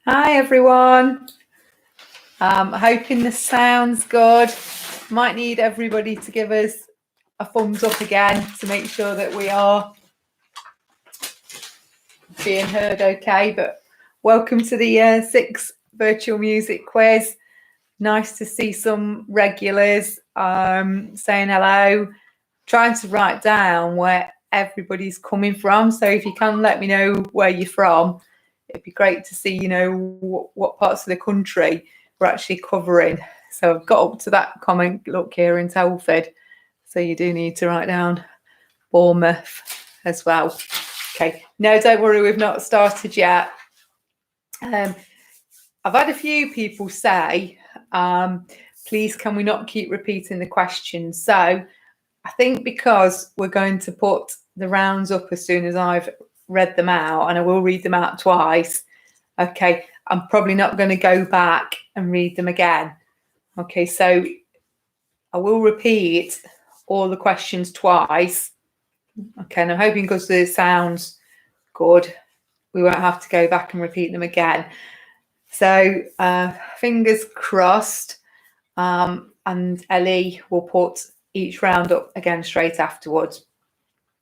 Hi everyone. Hoping the sound's good. Might need everybody to give us a thumbs up again to make sure that we are being heard okay. But welcome to the Year 6 virtual music quiz. Nice to see some regulars saying hello, trying to write down where everybody's coming from. So if you can let me know where you're from, it'd be great to see, what parts of the country we're actually covering. So I've got up to that comment, look here in Telford. So you do need to write down Bournemouth as well. Okay, no, don't worry, we've not started yet. I've had a few people say, please can we not keep repeating the questions? So I think because we're going to put the rounds up as soon as I've read them out, and I will read them out twice. Okay, I'm probably not going to go back and read them again. Okay, so I will repeat all the questions twice. Okay, and I'm hoping because it sounds good, we won't have to go back and repeat them again. So fingers crossed, and Ellie will put each round up again straight afterwards.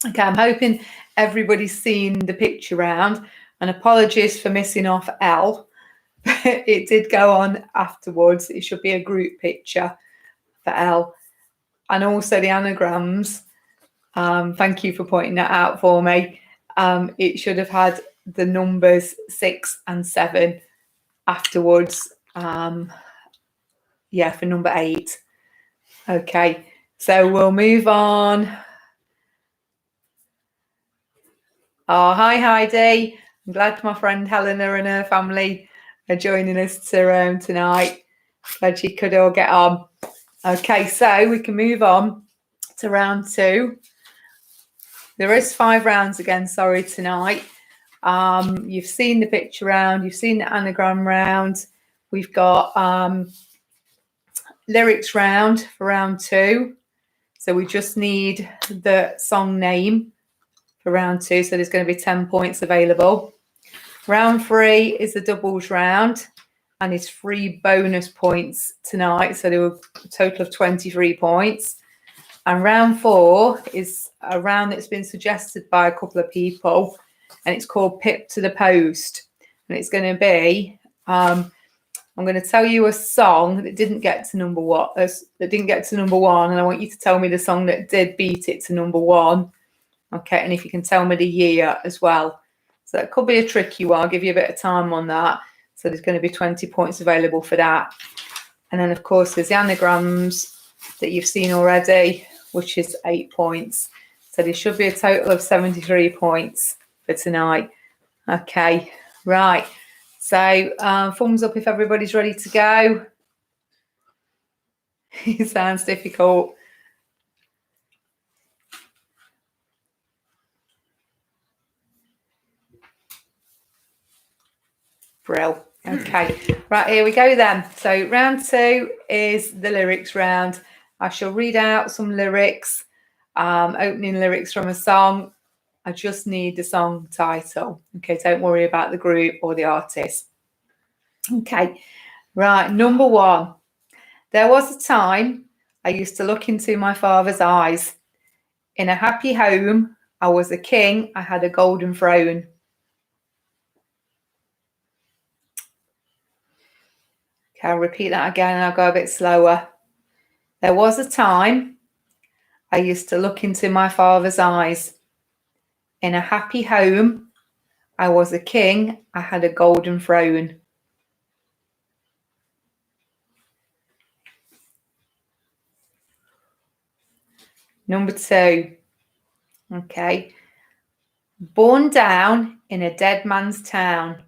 Okay, I'm hoping everybody's seen the picture round, and apologies for missing off L. It did go on afterwards. It should be a group picture for L. And also the anagrams. Thank you for pointing that out for me. It should have had the numbers 6 and 7 afterwards. For number 8. Okay, so we'll move on. Oh, hi Heidi. I'm glad my friend Helena and her family are joining us tonight. Glad you could all get on. Okay, so we can move on to round 2. There is 5 rounds again, sorry, tonight. You've seen the picture round, you've seen the anagram round. We've got lyrics round for round 2. So we just need the song name for round 2. So there's going to be 10 points available. Round 3 is the doubles round, and it's 3 bonus points tonight. So there were a total of 23 points. And round 4 is a round that's been suggested by a couple of people, and it's called Pip to the Post. And it's going to be, I'm going to tell you a song that didn't get to number 1, and I want you to tell me the song that did beat it to number 1. Okay, and if you can tell me the year as well. So that could be a tricky one. I'll give you a bit of time on that. So there's going to be 20 points available for that. And then, of course, there's the anagrams that you've seen already, which is 8 points. So there should be a total of 73 points for tonight. Okay, right. So thumbs up if everybody's ready to go. It sounds difficult. Brill. Okay, right, here we go then. So round 2 is the lyrics round. I shall read out some lyrics, opening lyrics from a song. I just need the song title. Okay, don't worry about the group or the artist. Okay, right, number 1. There was a time I used to look into my father's eyes. In a happy home, I was a king, I had a golden throne. Okay, I'll repeat that again and I'll go a bit slower. There was a time I used to look into my father's eyes. In a happy home, I was a king, I had a golden throne. Number 2. Okay. Born down in a dead man's town.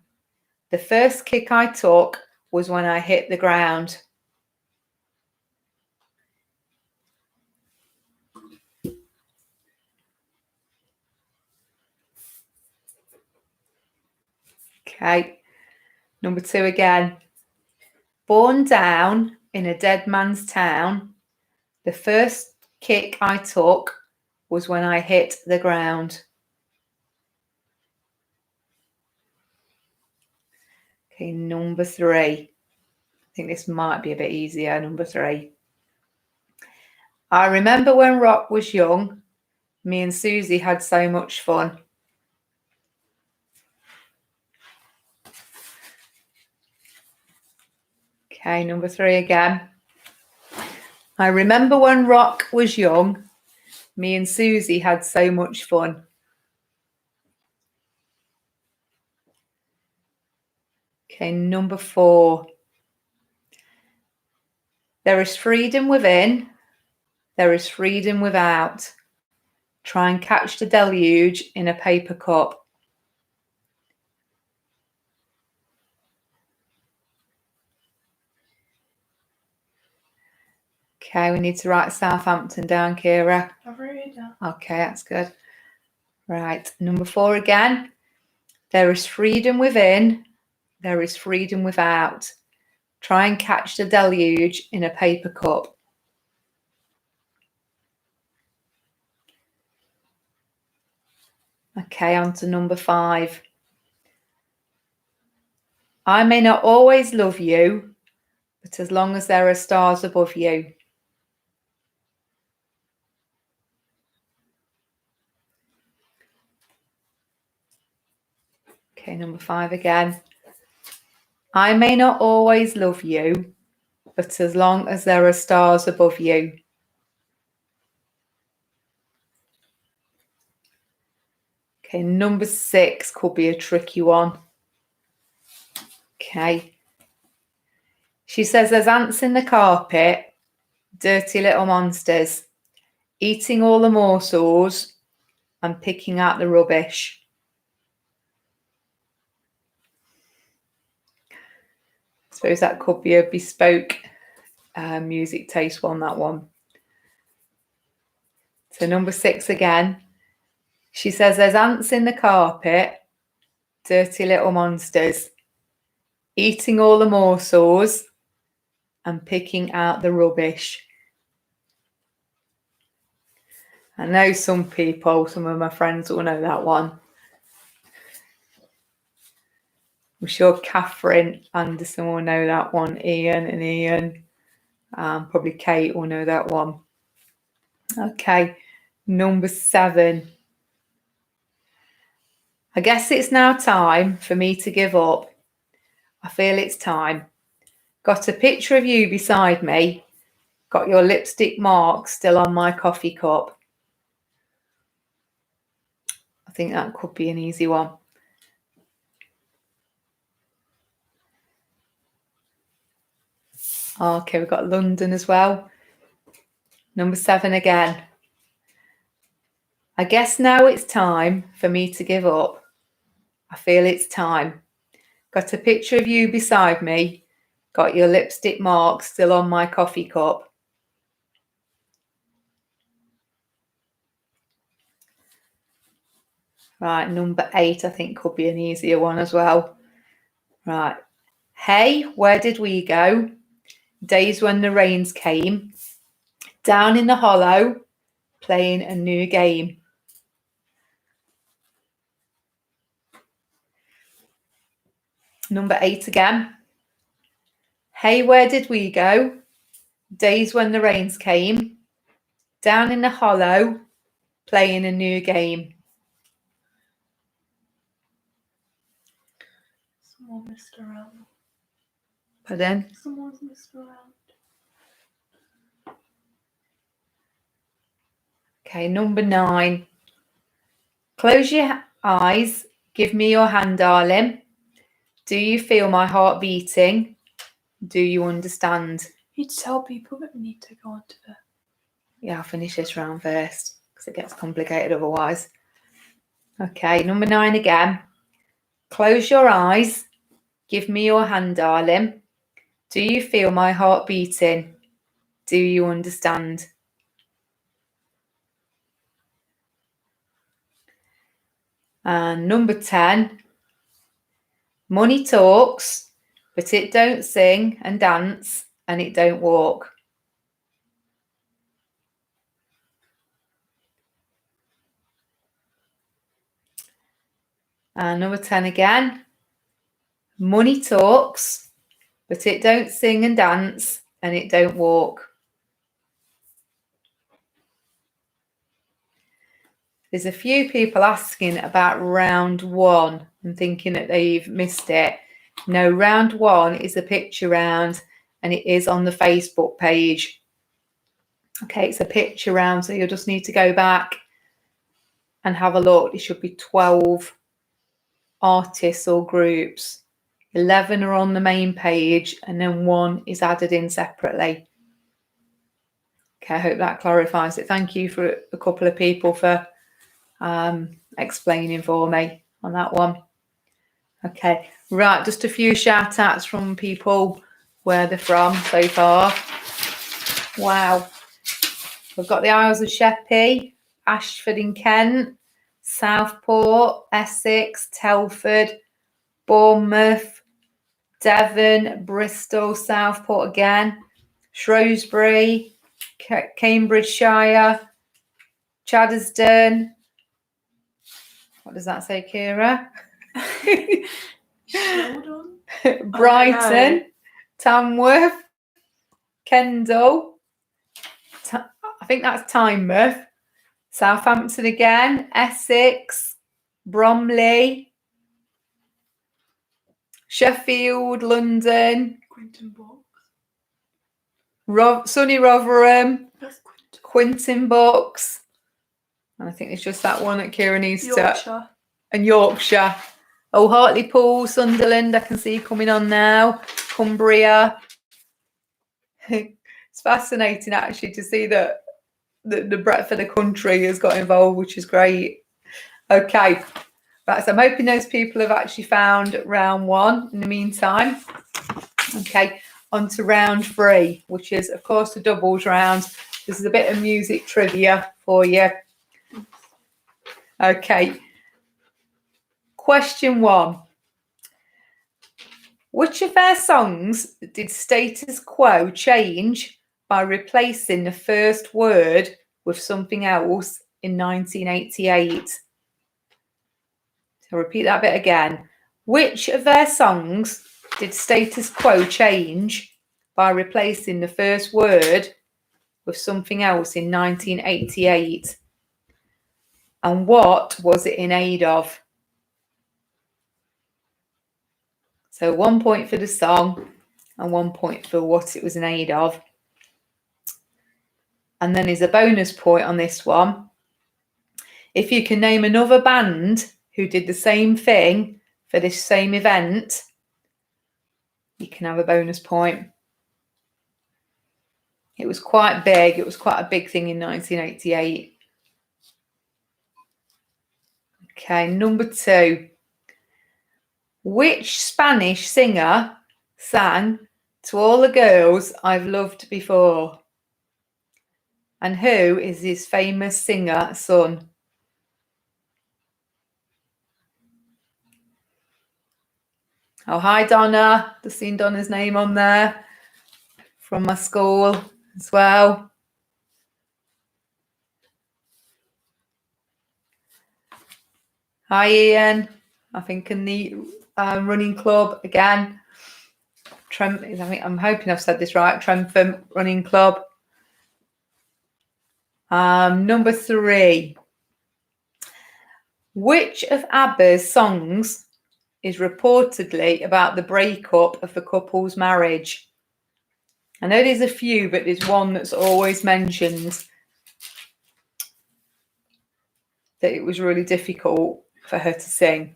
The first kick I took was when I hit the ground. Okay. Number 2 again. Born down in a dead man's town. The first kick I took was when I hit the ground. Okay, number 3. I think this might be a bit easier. Number 3. I remember when Rock was young, me and Susie had so much fun. Okay, number 3 again. I remember when Rock was young, me and Susie had so much fun. Okay, number 4. There is freedom within, there is freedom without. Try and catch the deluge in a paper cup. Okay, we need to write Southampton down, Kira. I've written it down. Okay, that's good. Right, number 4 again. There is freedom within, there is freedom without. Try and catch the deluge in a paper cup. Okay, on to number 5. I may not always love you, but as long as there are stars above you. Okay, number 5 again. I may not always love you, but as long as there are stars above you. Okay, number 6 could be a tricky one. Okay. She says there's ants in the carpet, dirty little monsters, eating all the morsels and picking out the rubbish. I suppose that could be a bespoke music taste one, that one. So number 6 again. She says there's ants in the carpet, dirty little monsters, eating all the morsels and picking out the rubbish. I know some people, some of my friends will know that one. I'm sure Catherine Anderson will know that one. Ian, probably Kate will know that one. Okay, number 7. I guess it's now time for me to give up. I feel it's time. Got a picture of you beside me. Got your lipstick mark still on my coffee cup. I think that could be an easy one. Okay, we've got London as well. Number 7 again. I guess now it's time for me to give up. I feel it's time. Got a picture of you beside me. Got your lipstick mark still on my coffee cup. Right, number 8 I think could be an easier one as well. Right. Hey, where did we go? Days when the rains came. Down in the hollow, playing a new game. Number 8 again. Hey, where did we go? Days when the rains came. Down in the hollow, playing a new game. Someone messed around. Pardon? Someone's messed around. Okay, number 9. Close your eyes. Give me your hand, darling. Do you feel my heart beating? Do you understand? You tell people that we need to go on to the... Yeah, I'll finish this round first because it gets complicated otherwise. Okay, number 9 again. Close your eyes. Give me your hand, darling. Do you feel my heart beating? Do you understand? And number 10. Money talks, but it don't sing and dance and it don't walk. And number 10 again. Money talks, but it don't sing and dance, and it don't walk. There's a few people asking about round 1 and thinking that they've missed it. No, round 1 is a picture round, and it is on the Facebook page. Okay, it's a picture round, so you'll just need to go back and have a look. It should be 12 artists or groups. 11 are on the main page, and then 1 is added in separately. Okay, I hope that clarifies it. Thank you for a couple of people for explaining for me on that one. Okay, right, just a few shout outs from people where they're from so far. Wow, we've got the Isles of Sheppey, Ashford in Kent, Southport, Essex, Telford, Bournemouth, Devon, Bristol, Southport again, Shrewsbury, Cambridgeshire, Chaddesden. What does that say, Kira? Brighton, Tamworth, Kendal, I think that's Tynemouth, Southampton again, Essex, Bromley, Sheffield, London, Quinton Box. Sunny Rotherham, That's Quinton Box. And I think it's just that one that Kira needs Yorkshire. to. And Yorkshire. Oh, Hartlepool, Sunderland, I can see coming on now. Cumbria. It's fascinating actually to see that the breadth of the country has got involved, which is great. Okay. Right, so I'm hoping those people have actually found round 1 in the meantime. Okay, on to round 3, which is, of course, the doubles round. This is a bit of music trivia for you. Okay. Question 1. Which of their songs did Status Quo change by replacing the first word with something else in 1988? So I'll repeat that bit again. Which of their songs did Status Quo change by replacing the first word with something else in 1988? And what was it in aid of? So 1 point for the song and 1 point for what it was in aid of. And then there's a bonus point on this one. If you can name another band who did the same thing for this same event, you can have a bonus point. It was quite big. It was quite a big thing in 1988. Okay, number 2. Which Spanish singer sang To All the Girls I've Loved Before? And who is his famous singer son? Oh, hi, Donna. Just seen Donna's name on there from my school as well. Hi, Ian. I think in the running club again. I'm hoping I've said this right. Trentham Running Club. Number 3. Which of ABBA's songs is reportedly about the breakup of the couple's marriage? I know there's a few, but there's one that's always mentioned that it was really difficult for her to sing.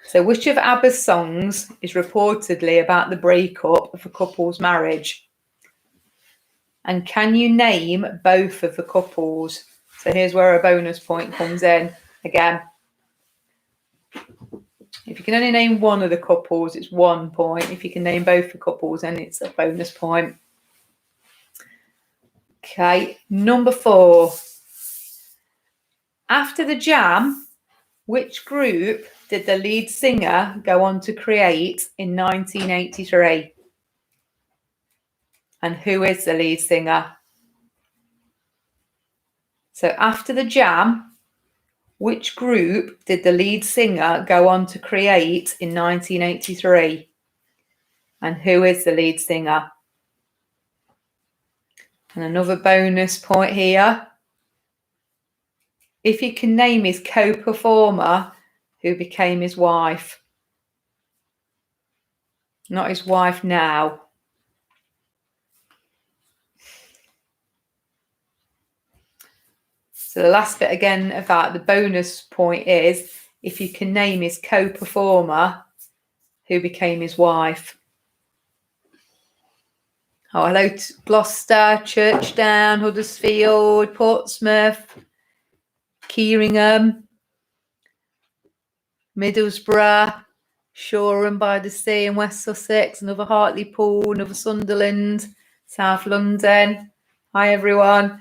So which of ABBA's songs is reportedly about the breakup of a couple's marriage? And can you name both of the couples? So here's where a bonus point comes in again. If you can only name one of the couples, it's 1 point. If you can name both the couples, then it's a bonus point. Okay, number 4. After the Jam, which group did the lead singer go on to create in 1983? And who is the lead singer? So after the Jam, Which group did the lead singer go on to create in 1983? And who is the lead singer? And another bonus point here. If you can name his co-performer who became his wife. Not his wife now. So the last bit again of that, the bonus point is if you can name his co-performer who became his wife. Oh, hello to Gloucester, Churchdown, Huddersfield, Portsmouth, Keiringham, Middlesbrough, Shoreham by the Sea and West Sussex, another Hartlepool, another Sunderland, South London. Hi, everyone.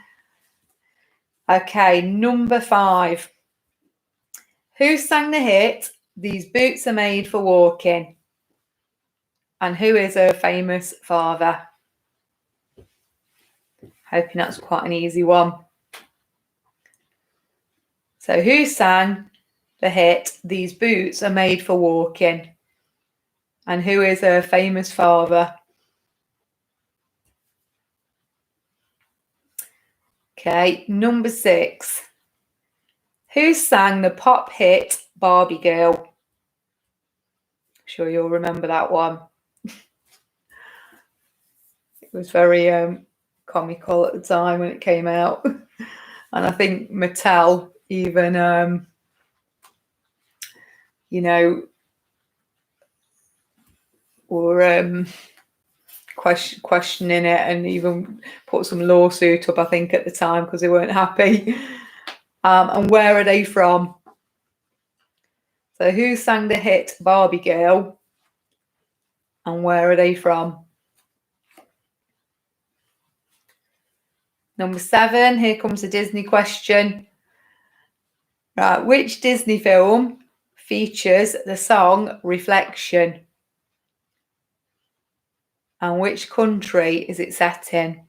Okay, number 5. Who sang the hit, These Boots Are Made for Walking? And who is her famous father? Hoping that's quite an easy one. So who sang the hit, These Boots Are Made for Walking? And who is her famous father? Okay, number 6. Who sang the pop hit Barbie Girl? I'm sure you'll remember that one. It was very comical at the time when it came out. And I think Mattel even, were questioning it and even put some lawsuit up, I think, at the time because they weren't happy. And where are they from? So who sang the hit Barbie Girl? And where are they from? Number 7, here comes a Disney question. Right, which Disney film features the song Reflection? And which country is it set in?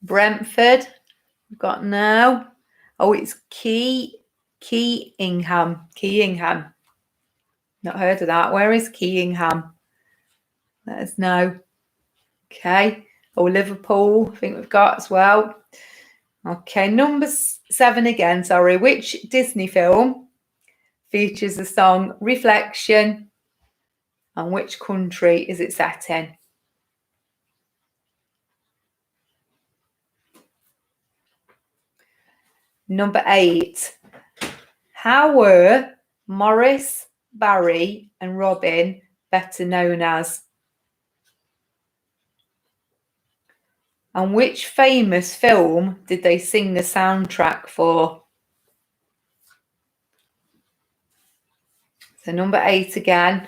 Brentford, we've got now. Oh, it's Keyingham. Not heard of that. Where is Keyingham? Let us know. Okay. Oh, Liverpool, I think we've got as well. Okay, number 7 again, sorry. Which Disney film features the song Reflection? And which country is it set in? Number 8. How were Morris, Barry and Robin better known as? And which famous film did they sing the soundtrack for? So number 8 again.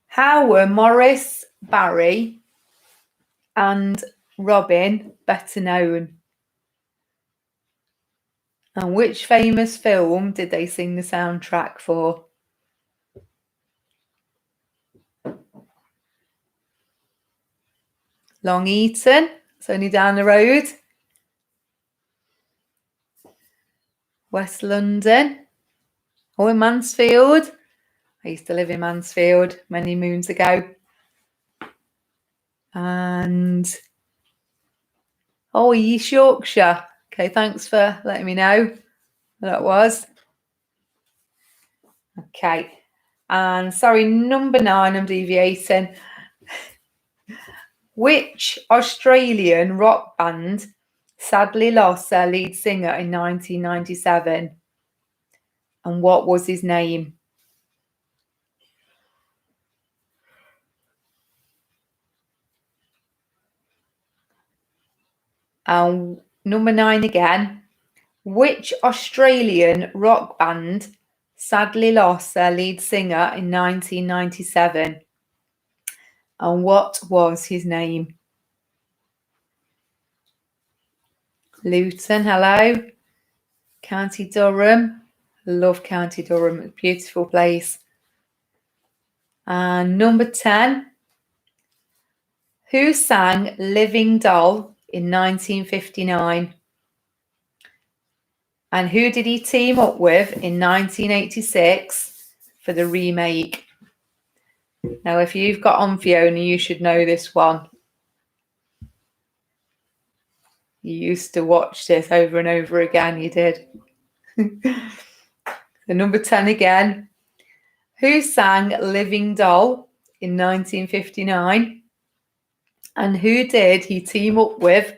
How were Morris, Barry and Robin better known? And which famous film did they sing the soundtrack for? Long Eaton, it's only down the road. West London. Oh, in Mansfield. I used to live in Mansfield many moons ago. And East Yorkshire. Okay, thanks for letting me know who that was. Okay, and sorry, number 9, I'm deviating. Which Australian rock band sadly lost their lead singer in 1997? And what was his name? And number 9 again. Which Australian rock band sadly lost their lead singer in 1997? And what was his name? Luton, hello. County Durham. Love County Durham. It's a beautiful place. And number 10. Who sang Living Doll in 1959? And who did he team up with in 1986 for the remake? Now, if you've got on Fiona, you should know this one. You used to watch this over and over again, you did. The number 10 again. Who sang Living Doll in 1959? And who did he team up with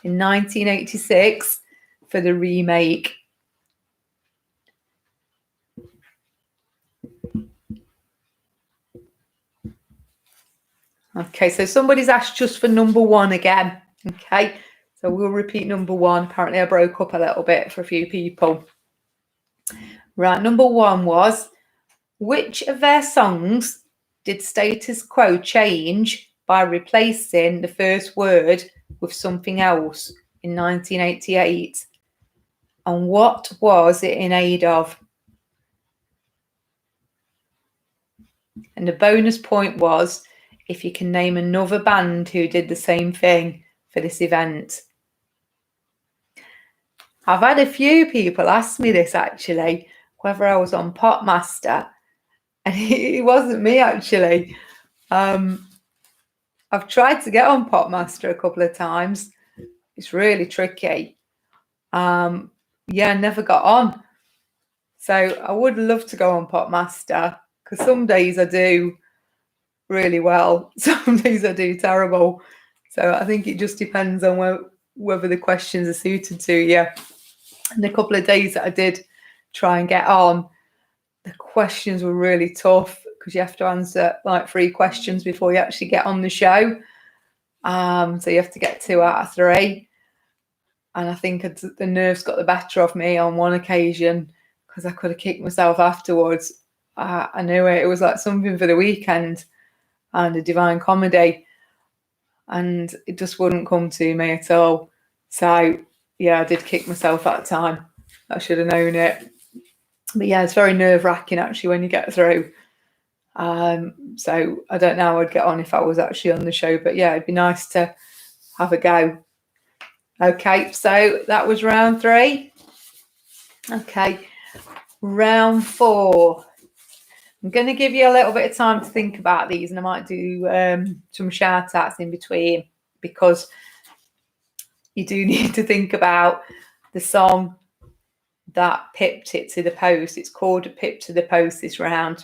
in 1986 for the remake? Okay, so somebody's asked just for number 1 again. Okay, so we'll repeat number 1. Apparently I broke up a little bit for a few people. Right, number 1 was, which of their songs did Status Quo change by replacing the first word with something else in 1988? And what was it in aid of? And the bonus point was if you can name another band who did the same thing for this event. I've had a few people ask me this actually, whether I was on Popmaster, and it wasn't me actually. I've tried to get on Popmaster a couple of times. It's really tricky. Yeah, never got on. So I would love to go on Popmaster because some days I do really well. Some days I do terrible. So I think it just depends on whether the questions are suited to you. And the couple of days that I did try and get on, the questions were really tough because you have to answer like 3 questions before you actually get on the show. So you have to get 2 out of 3. And I think the nerves got the better of me on one occasion because I could have kicked myself afterwards. I knew it. It was like something for the weekend and a Divine Comedy. And it just wouldn't come to me at all. So, yeah, I did kick myself that time. I should have known it. But, yeah, it's very nerve-wracking, actually, when you get through. So I don't know how I'd get on if I was actually on the show. But, yeah, it'd be nice to have a go. Okay, so that was round 3. Okay, round 4. I'm going to give you a little bit of time to think about these, and I might do some shout outs in between because you do need to think about the song that pipped it to the post. It's called a Pip to the Post this round.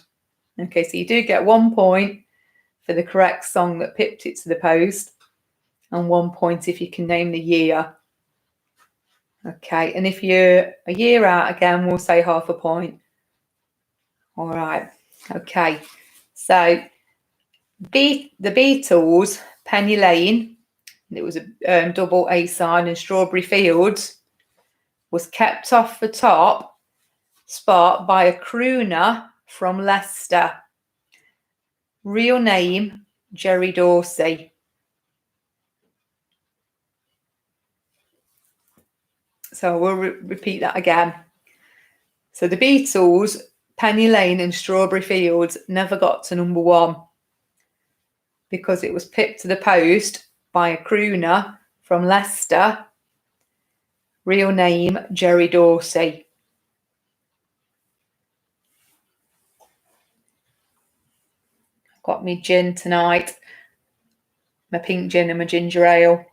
Okay, so you do get 1 point for the correct song that pipped it to the post and 1 point if you can name the year. Okay, and if you're a year out again, we'll say half a point. All right. Okay, so the Beatles, Penny Lane, it was a double A side, and Strawberry Fields was kept off the top spot by a crooner from Leicester. Real name, Jerry Dorsey. So we'll repeat that again. So the Beatles, Penny Lane and Strawberry Fields never got to number 1 because it was pipped to the post by a crooner from Leicester. Real name, Jerry Dorsey. I've got me gin tonight, my pink gin and my ginger ale.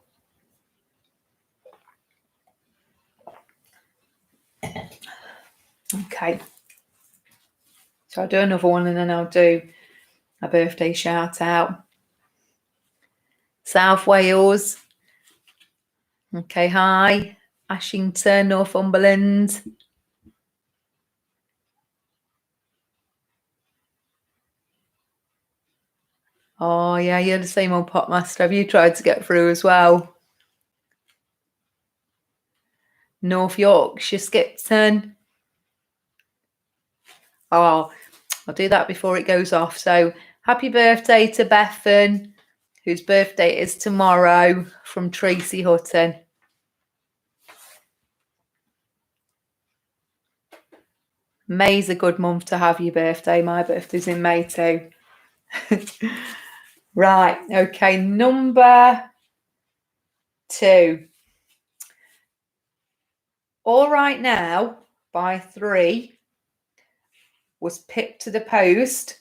Okay. So I'll do another one and then I'll do a birthday shout out. South Wales. Okay, hi. Ashington, Northumberland. Oh, yeah, you're the same old Popmaster. Have you tried to get through as well? North Yorkshire, Skipton. Oh, I'll do that before it goes off. So happy birthday to Bethan, whose birthday is tomorrow, from Tracy Hutton. May's a good month to have your birthday. My birthday's in May too. Right, okay, number 2. All Right Now by 3 was pipped to the post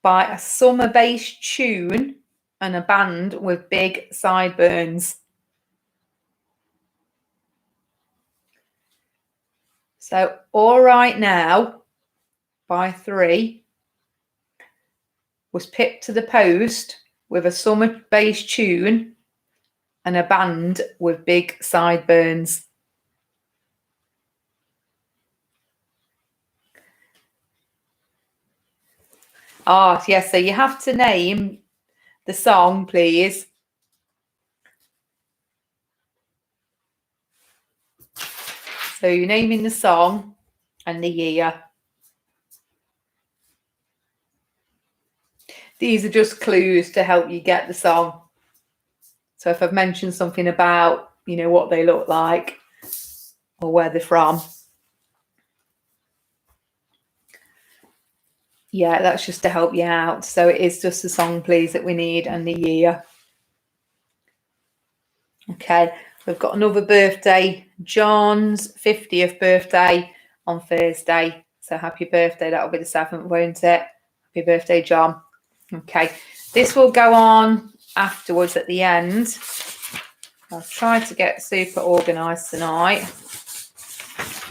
by a summer bass tune and a band with big sideburns. So All Right Now by 3 was pipped to the post with a summer bass tune and a band with big sideburns. Ah, yes, so you have to name the song, please. So you're naming the song and the year. These are just clues to help you get the song. So if I've mentioned something about, what they look like or where they're from. Yeah, that's just to help you out. So it is just the song, please, that we need and the year. Okay, we've got another birthday. John's 50th birthday on Thursday. So happy birthday. That'll be the 7th, won't it? Happy birthday, John. Okay, this will go on afterwards at the end. I'll try to get super organised tonight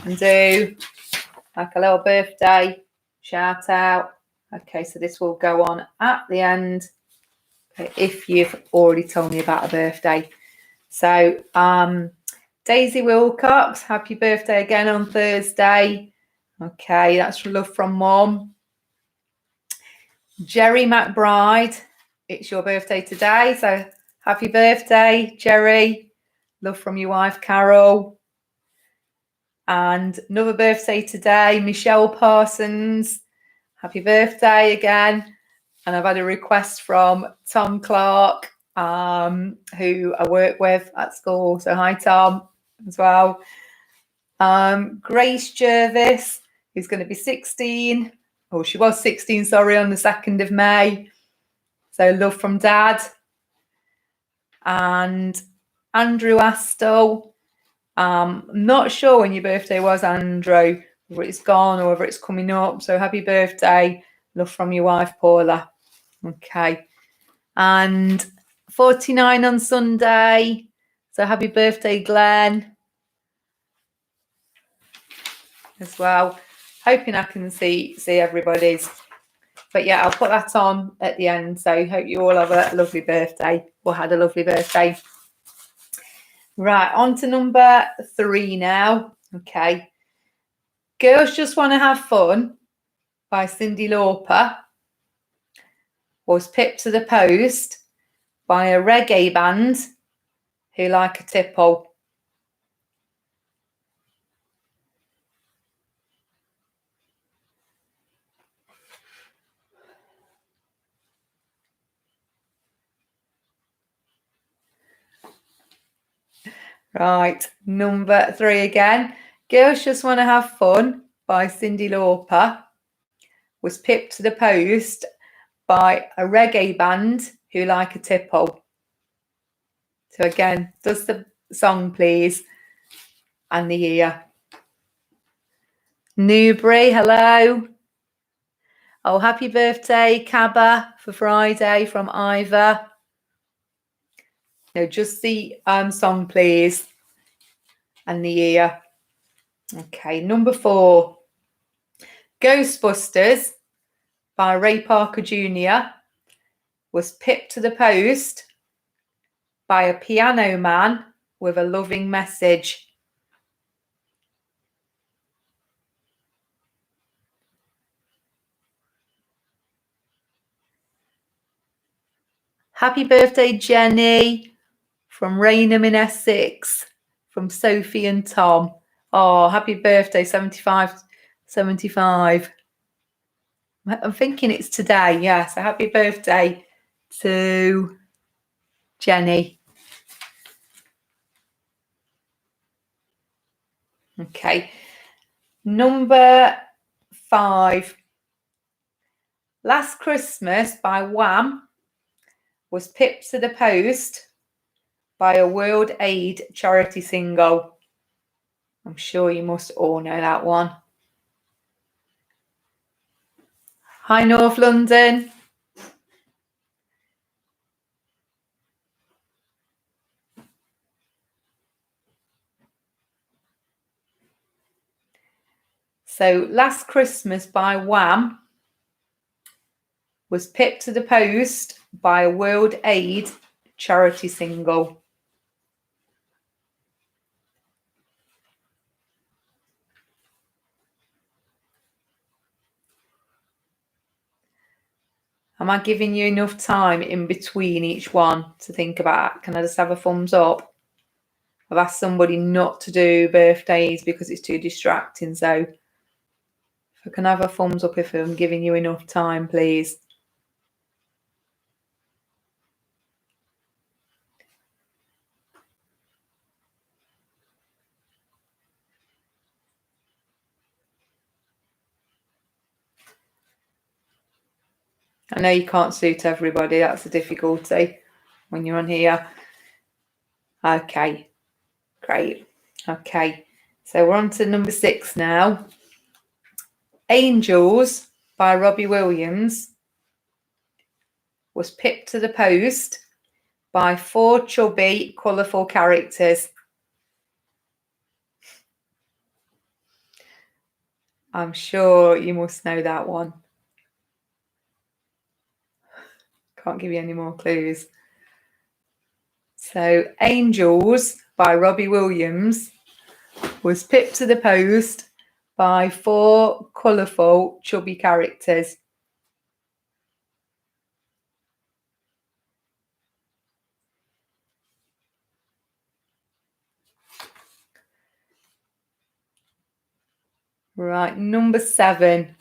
and do like a little birthday shout out. Okay, so this will go on at the end if you've already told me about a birthday. So Daisy Wilcox, happy birthday again on Thursday. Okay, that's love from Mum. Jerry McBride, it's your birthday today, so happy birthday, Jerry. Love from your wife, Carol. And another birthday today, Michelle Parsons. Happy birthday again. And I've had a request from Tom Clark, who I work with at school. So hi, Tom, as well. Grace Jervis, who's going to be 16. Oh, she was 16, sorry, on the 2nd of May. So love from Dad. And Andrew Astle. I'm not sure when your birthday was, Andrew, whether it's gone or whether it's coming up. So happy birthday. Love from your wife, Paula. Okay. And 49 on Sunday. So happy birthday, Glenn. As well. Hoping I can see everybody's. But yeah, I'll put that on at the end. So hope you all have a lovely birthday or had a lovely birthday. Right, on to number 3 now. Okay. Girls Just Want to Have Fun by Cyndi Lauper was pipped to the post by a reggae band who like a tipple. Right, number 3 again. Girls Just Want to Have Fun by Cyndi Lauper was pipped to the post by a reggae band who like a tipple. So again, just the song, please, and the year. Newbury, hello. Oh, happy birthday, Cabba, for Friday from Ivor. No, just the song, please, and the year. Okay, number 4. Ghostbusters by Ray Parker Jr. was pipped to the post by a piano man with a loving message. Happy birthday, Jenny, from Raynham in Essex, from Sophie and Tom. Oh, happy birthday, 75. I'm thinking it's today, yeah. So happy birthday to Jenny. Okay. Number 5. Last Christmas by Wham was pipped to the post by a World Aid charity single. I'm sure you must all know that one. Hi, North London. So Last Christmas by Wham was pipped to the post by a World Aid charity single. Am I giving you enough time in between each one to think about? Can I just have a thumbs up? I've asked somebody not to do birthdays because it's too distracting. So if I can have a thumbs up if I'm giving you enough time, please. I know you can't suit everybody. That's the difficulty when you're on here. Okay, great. Okay, so we're on to number 6 now. Angels by Robbie Williams was pipped to the post by 4 chubby, colourful characters. I'm sure you must know that one. Can't give you any more clues. So, Angels by Robbie Williams was pipped to the post by 4 colourful, chubby characters. Right, number 7.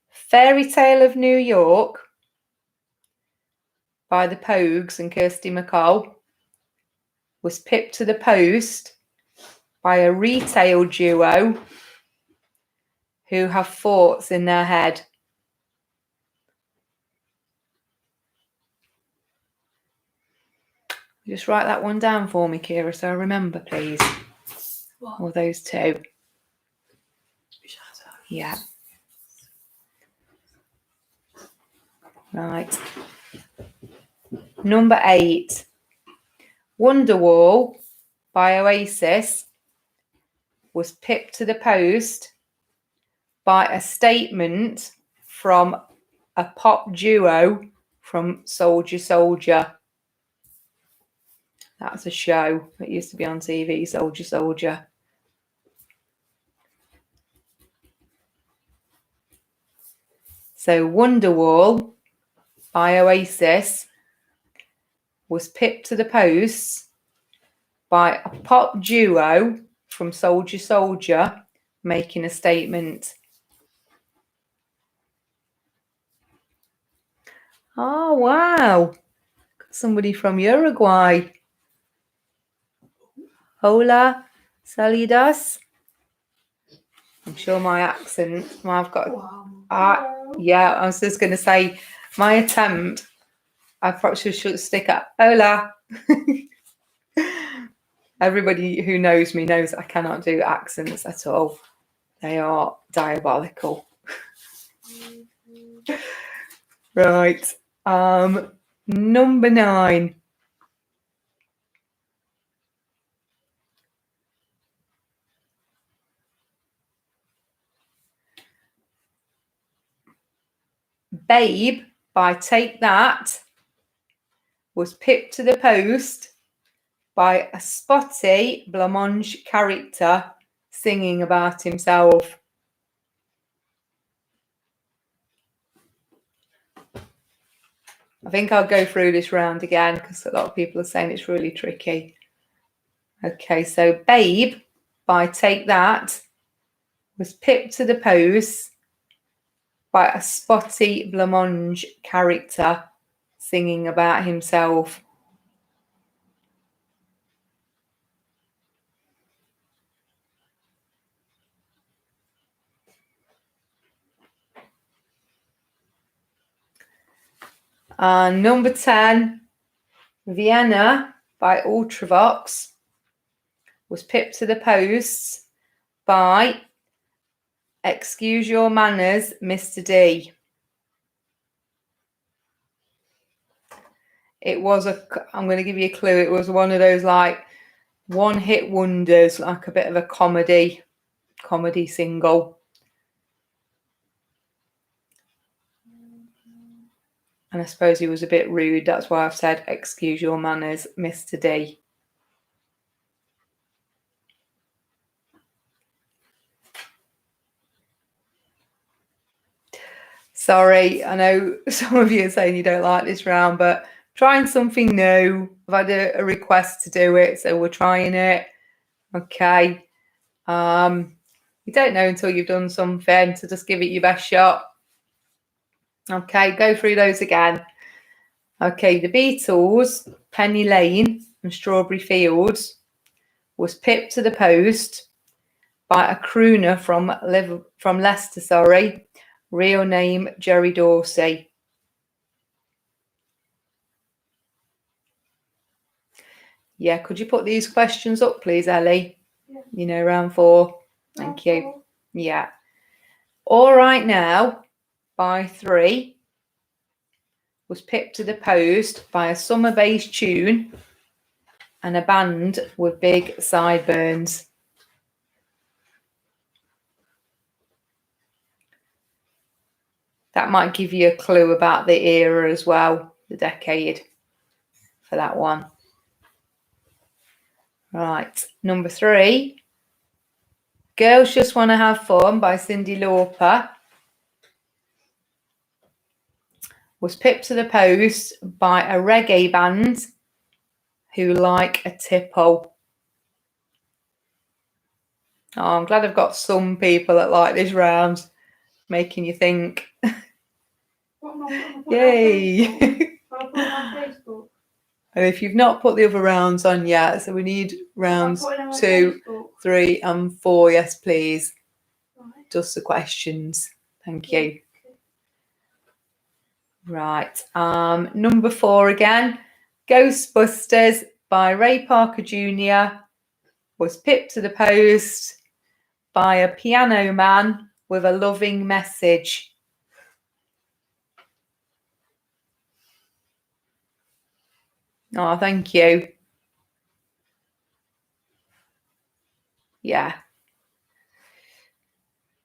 Fairy Tale of New York by the Pogues and Kirsty MacColl was pipped to the post by a retail duo who have thoughts in their head. Just write that one down for me, Kira, so I remember, please. What? Or those 2. Shoutouts. Yeah. Right. Number 8. Wonderwall by Oasis was pipped to the post by a statement from a pop duo from Soldier Soldier. That's a show that used to be on TV, Soldier Soldier. So Wonderwall by Oasis was pipped to the post by a pop duo from Soldier Soldier making a statement. Oh, wow. Got somebody from Uruguay. Hola, salidas. I'm sure my accent, I've got, yeah, I was just going to say, my attempt, I probably should stick at hola. Everybody who knows me knows I cannot do accents at all. They are diabolical. Right. Number 9. Babe by Take That was pipped to the post by a spotty blancmange character singing about himself. I think I'll go through this round again because a lot of people are saying it's really tricky. Okay, so Babe by Take That was pipped to the post by a spotty blancmange character singing about himself. Number 10, Vienna by Ultravox was pipped to the post by Excuse Your Manners, Mr. D. It was I'm going to give you a clue. It was one of those like one-hit wonders, like a bit of a comedy single. And I suppose he was a bit rude. That's why I've said Excuse Your Manners, Mr. D. Sorry, I know some of you are saying you don't like this round, but trying something new. I've had a request to do it, so we're trying it. Okay. You don't know until you've done something, so just give it your best shot. Okay, go through those again. Okay, the Beatles, Penny Lane and Strawberry Fields was pipped to the post by a crooner from Leicester, real name Jerry Dorsey. Yeah, could you put these questions up, please, Ellie? Yeah. You know, round 4. Thank you. Yeah. All Right Now by 3 was pipped to the post by a summer bass tune and a band with big sideburns. That might give you a clue about the era as well, the decade for that one. Right, number 3. Girls Just Want to Have Fun by Cyndi Lauper was pipped to the post by a reggae band who like a tipple. Oh, I'm glad I've got some people that like this round, making you think. Yay! And if you've not put the other rounds on yet, so we need rounds 2, 3 and 4. Yes, please. Right. Just the questions. Thank you. Right. Number 4 again. Ghostbusters by Ray Parker Jr. was pipped to the post by a piano man with a loving message. Oh, thank you. Yeah.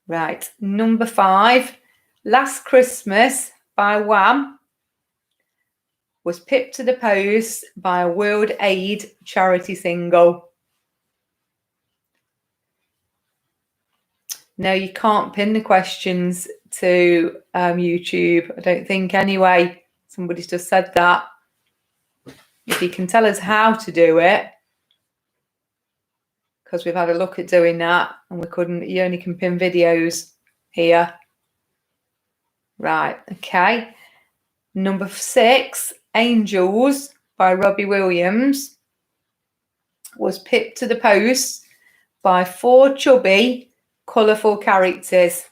Right. Number 5. Last Christmas by Wham was pipped to the post by a World Aid charity single. No, you can't pin the questions to YouTube, I don't think, anyway. Somebody's just said that. If you can tell us how to do it, because we've had a look at doing that and we couldn't, you only can pin videos here. Right, okay. Number 6, Angels by Robbie Williams was pipped to the post by 4 chubby, colourful characters.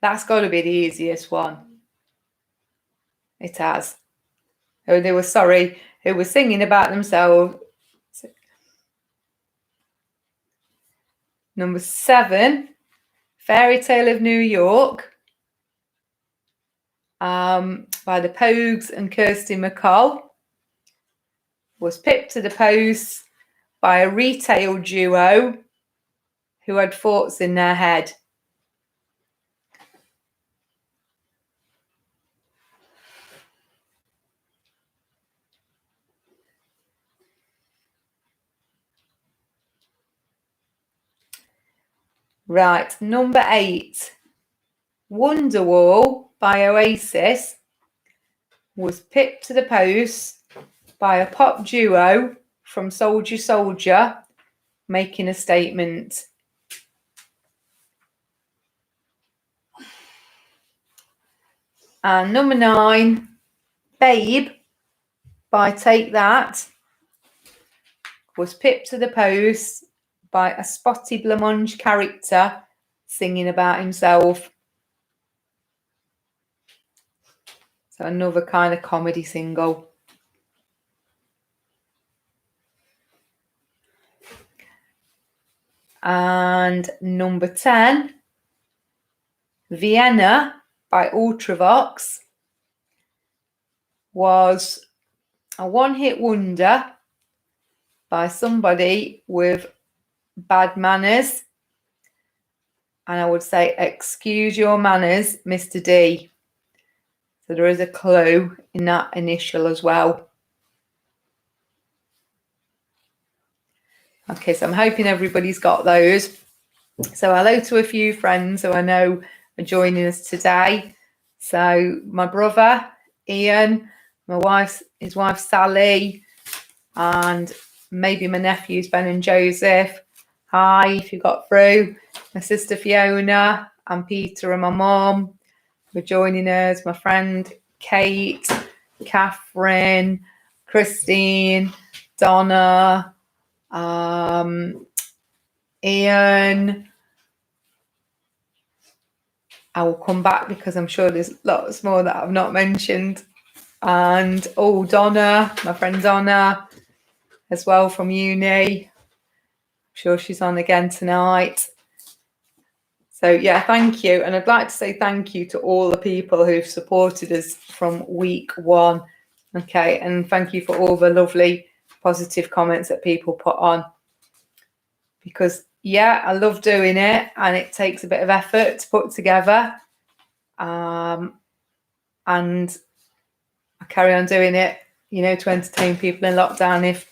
That's got to be the easiest one. It has. Oh, they were sorry, who were singing about themselves. Number 7, Fairy Tale of New York by the Pogues and Kirsty MacColl was pipped to the post by a retail duo who had thoughts in their head. Right, number 8, Wonderwall by Oasis was pipped to the post by a pop duo from Soldier Soldier making a statement. And number 9, Babe by Take That was pipped to the post by a Spotty Blancmange character singing about himself. So another kind of comedy single. And number 10, Vienna by Ultravox, was a one-hit wonder by somebody with bad manners. And I would say, excuse your manners, Mr. D. So there is a clue in that initial as well. Okay, so I'm hoping everybody's got those. So hello to a few friends who I know are joining us today. So my brother, Ian, his wife, Sally, and maybe my nephews, Ben and Joseph. Hi, if you got through. My sister, Fiona, and Peter and my mum were joining us. My friend, Kate, Catherine, Christine, Donna, Ian. I will come back because I'm sure there's lots more that I've not mentioned. And Donna, my friend Donna, as well from uni. I'm sure she's on again tonight. So yeah, thank you. And I'd like to say thank you to all the people who've supported us from week 1. Okay, and thank you for all the lovely positive comments that people put on. Because yeah, I love doing it and it takes a bit of effort to put together. And I carry on doing it, to entertain people in lockdown if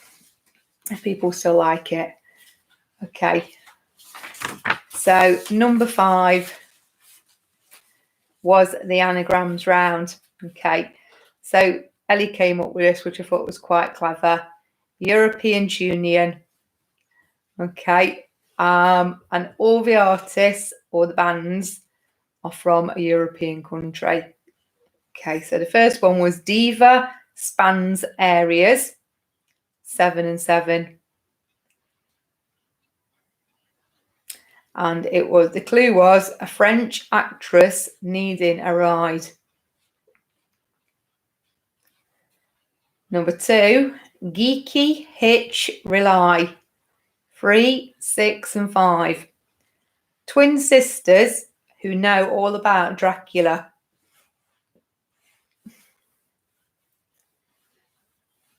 people still like it. Okay. So number 5 was the anagrams round. Okay. So Ellie came up with this, which I thought was quite clever. European Union. Okay. And all the artists or the bands are from a European country. Okay, so the first one was Diva Spans Areas, 7 and 7. And the clue was a French actress needing a ride. Number 2, Geeky Hitch Rely, 3, 6 and 5. Twin sisters who know all about Dracula.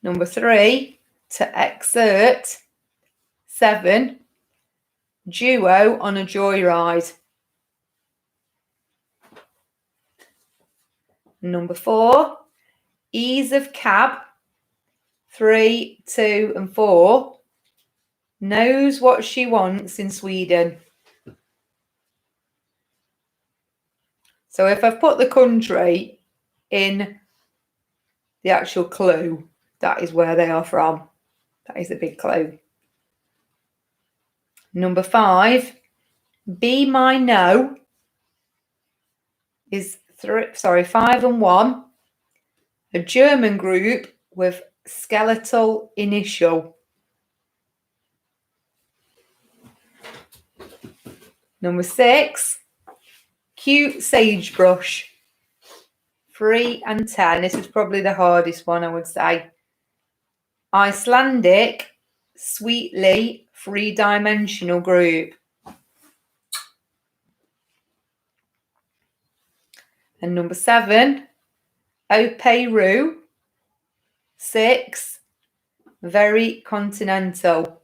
Number 3, To Exert, 7. Duo on a joyride. Number 4, Ease of Cab, 3, 2 and 4. Knows what she wants in Sweden. So if I've put the country in the actual clue, that is where they are from. That is a big clue. Number 5, Be My No is 5 and 1. A German group with skeletal initial. Number 6, Cute Sagebrush, 3 and 10. This is probably the hardest one, I would say. Icelandic, sweetly 3-dimensional group. And number 7, Operu, 6, very continental.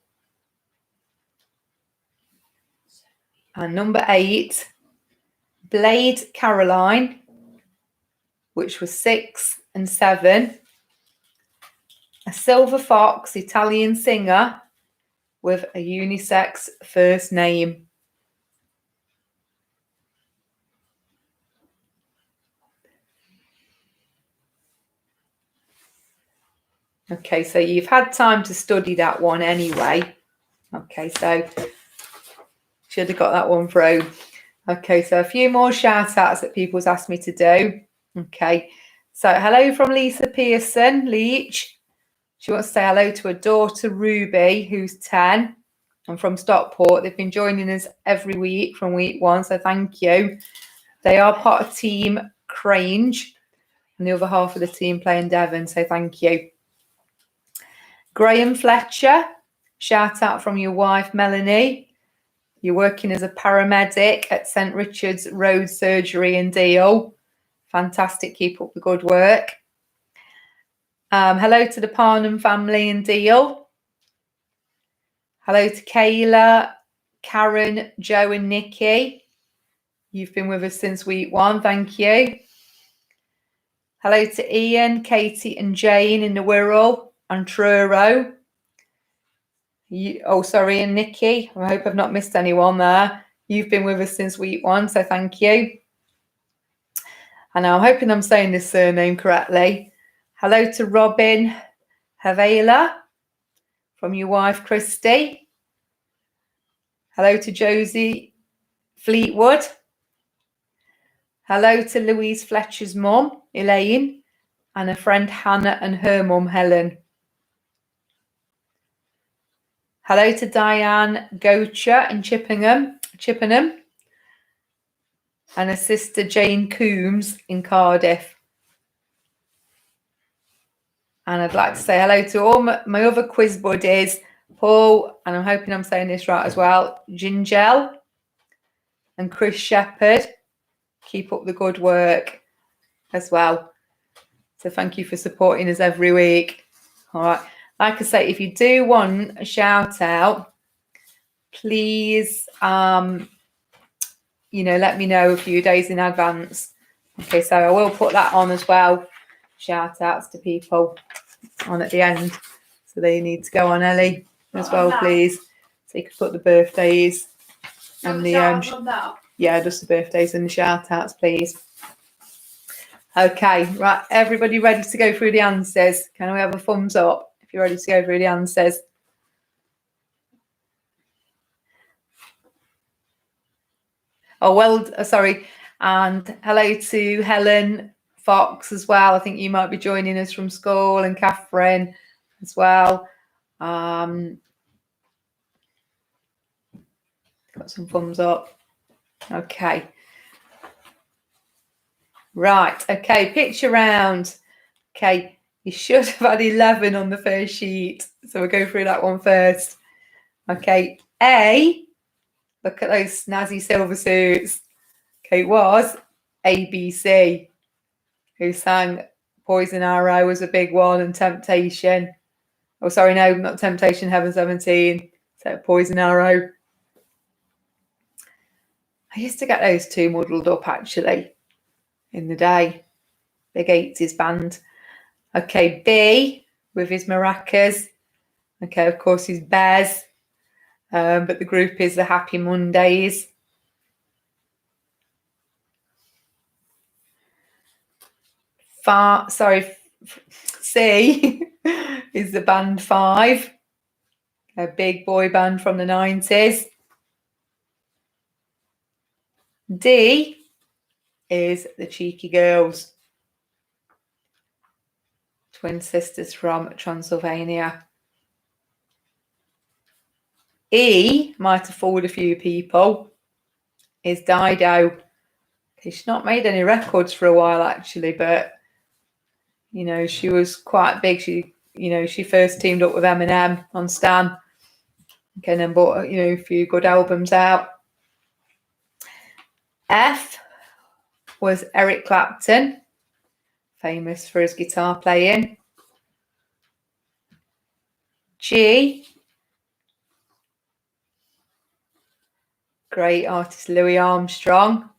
And number 8, Blade Caroline, which was 6 and 7. A Silver Fox Italian singer with a unisex first name. Okay, so you've had time to study that one anyway. Okay, so should have got that one through. Okay, so a few more shout outs that people's asked me to do. Okay, so hello from Lisa Pearson Leach. She wants to say hello to her daughter Ruby, who's 10 and from Stockport. They've been joining us every week from week 1, so thank you. They are part of Team Crange and the other half of the team playing Devon, so thank you. Graham Fletcher, shout out from your wife Melanie. You're working as a paramedic at St Richard's Road Surgery in Deal. Fantastic. Keep up the good work. Hello to the Parnham family in Deal. Hello to Kayla, Karen, Joe and Nikki. You've been with us since week 1. Thank you. Hello to Ian, Katie and Jane in the Wirral and Truro. And Nikki. I hope I've not missed anyone there. You've been with us since week 1, so thank you. And I'm hoping I'm saying this surname correctly. Hello to Robin Havela from your wife, Christy. Hello to Josie Fleetwood. Hello to Louise Fletcher's mum, Elaine, and her friend Hannah and her mum, Helen. Hello to Diane Gocher in Chippenham, and her sister Jane Coombs in Cardiff. And I'd like to say hello to all my other quiz buddies, Paul, and I'm hoping I'm saying this right as well, Gingel and Chris Shepherd. Keep up the good work as well. So thank you for supporting us every week. All right. Like I say, if you do want a shout out, please, let me know a few days in advance. Okay, so I will put that on as well. Shout outs to people on at the end. So they need to go on, Ellie, as well, please. So you can put the birthdays and just the birthdays and the shout outs, please. Okay, right, everybody ready to go through the answers? Can we have a thumbs up if you're ready to go through the answers? Sorry. And hello to Helen Fox as well. I think you might be joining us from school, and Catherine as well. Got some thumbs up. Okay. Right. Okay. Picture round. Okay. You should have had 11 on the first sheet. So we'll go through that one first. Okay. A. Look at those snazzy silver suits. Okay. Was ABC, who sang Poison Arrow was a big one, and Temptation. Oh, sorry, no, not Temptation, Heaven 17. So Poison Arrow. I used to get those two muddled up actually in the day. Big 80s band. Okay, B with his maracas. Okay, of course, his Bez. But the group is the Happy Mondays. C is the band 5, a big boy band from the 90s. D is the Cheeky Girls, twin sisters from Transylvania. E might have fooled a few people, is Dido. She's not made any records for a while actually, but she was quite big. She first teamed up with Eminem on Stan. Okay, and then bought a few good albums out. F was Eric Clapton, famous for his guitar playing. G, great artist Louis Armstrong.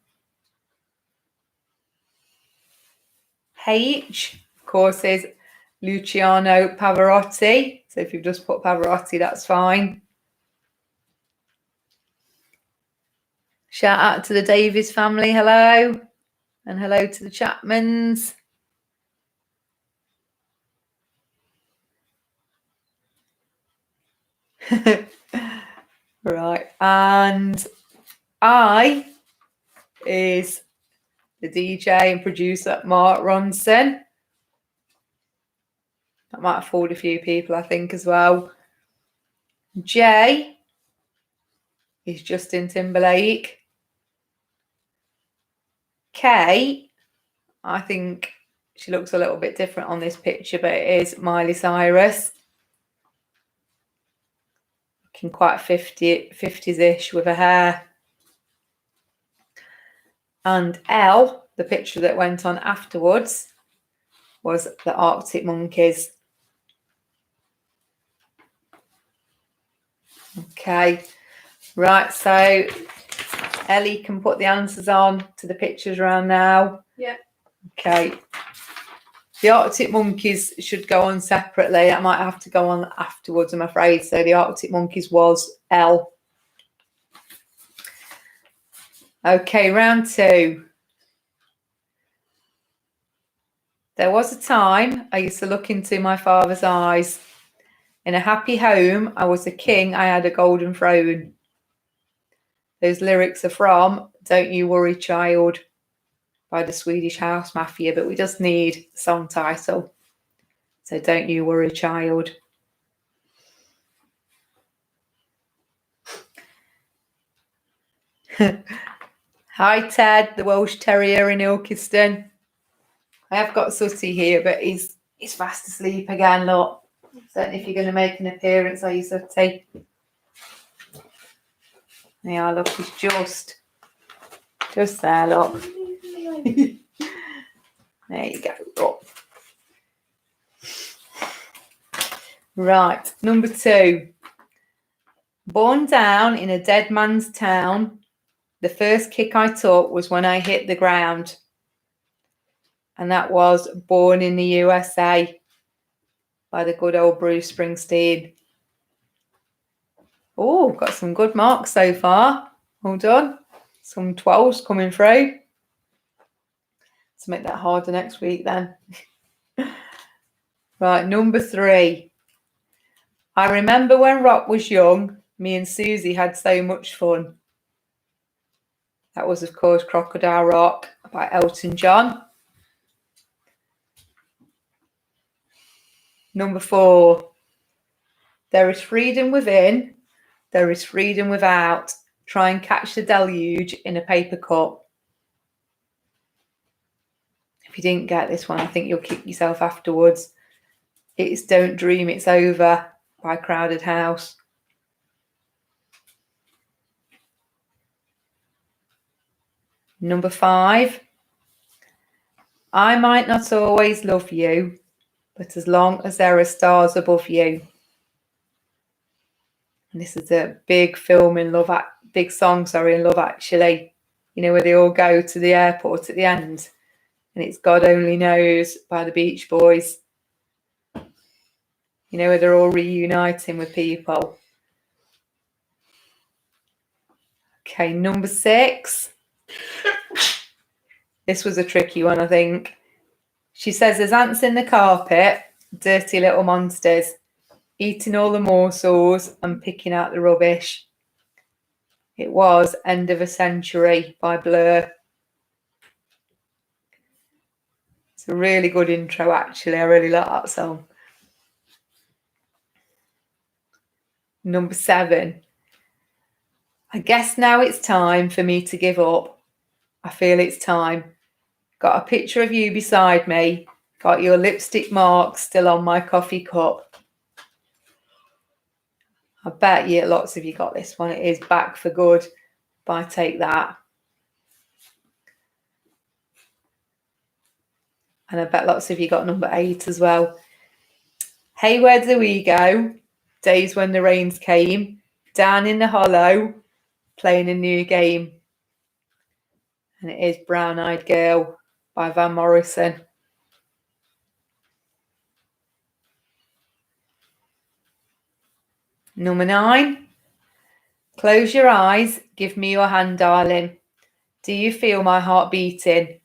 H, of course, is Luciano Pavarotti. So if you've just put Pavarotti, that's fine. Shout out to the Davies family, hello. And hello to the Chapmans. Right, and I is the DJ and producer Mark Ronson. That might have fooled a few people, I think, as well. J is Justin Timberlake. K, I think she looks a little bit different on this picture, but it is Miley Cyrus. looking quite 50s-ish with her hair. And L, the picture that went on afterwards, was the Arctic Monkeys. Okay, right, so Ellie can put the answers on to the pictures around now. Yeah. Okay. The Arctic Monkeys should go on separately. That might have to go on afterwards, I'm afraid. So the Arctic Monkeys was L. Okay, round 2. There was a time I used to look into my father's eyes. In a happy home, I was a king, I had a golden throne. Those lyrics are from Don't You Worry Child by the Swedish House Mafia, but we just need the song title. So Don't You Worry Child. Hi Ted, the Welsh Terrier in Ilkeston. I have got Sooty here, but he's fast asleep again, look. Don't know if you're going to make an appearance, are you, Sooty? Yeah, look, he's just there, look. There you go, look. Right, number 2. Born down in a dead man's town, the first kick I took was when I hit the ground. And that was Born in the USA by the good old Bruce Springsteen. Oh, got some good marks so far. Well done. Some 12s coming through. Let's make that harder next week then. Right, number 3. I remember when rock was young, me and Susie had so much fun. That was, of course, Crocodile Rock by Elton John. Number 4. There is freedom within, there is freedom without. Try and catch the deluge in a paper cup. If you didn't get this one, I think you'll kick yourself afterwards. It's Don't Dream It's Over by Crowded House. Number 5. I might not always love you, but as long as there are stars above you. And this is a big film in big song, in Love Actually. You know, where they all go to the airport at the end. And it's God Only Knows by the Beach Boys. You know, where they're all reuniting with people. Okay, number 6. This was a tricky one, I think. She says there's ants in the carpet, dirty little monsters, eating all the morsels and picking out the rubbish. It was End of a Century by Blur. It's a really good intro, actually. I really like that song. Number 7. I guess now it's time for me to give up. I feel it's time. Got a picture of you beside me. Got your lipstick mark still on my coffee cup. I bet you lots of you got this one. It is Back for Good by Take That. And I bet lots of you got number 8 as well. Hey, where do we go? Days when the rains came. Down in the hollow, playing a new game. And it is Brown Eyed Girl by Van Morrison. Number 9. Close your eyes, give me your hand, darling. Do you feel my heart beating?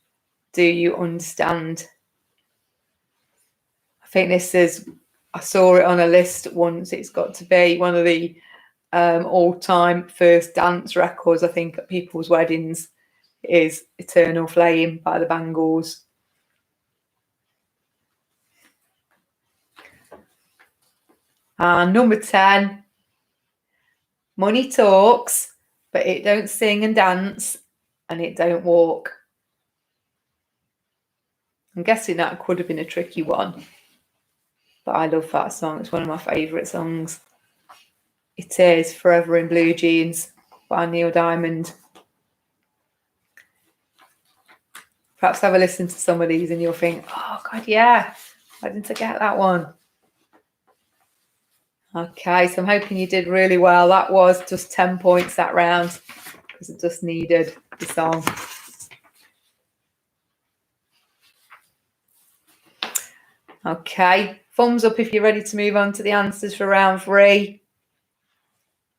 Do you understand? I think I saw it on a list once. It's got to be one of the all-time first dance records, I think, at people's weddings. It is Eternal Flame by the Bangles. And number 10. Money talks, but it don't sing and dance, and it don't walk. I'm guessing that could have been a tricky one, but I love that song. It's one of my favourite songs. It is Forever in Blue Jeans by Neil Diamond. Perhaps have a listen to some of these and you'll think, oh God, yeah, why didn't I get that one? Okay, so I'm hoping you did really well. That was just 10 points that round because I just needed the song. Okay, thumbs up if you're ready to move on to the answers for round 3,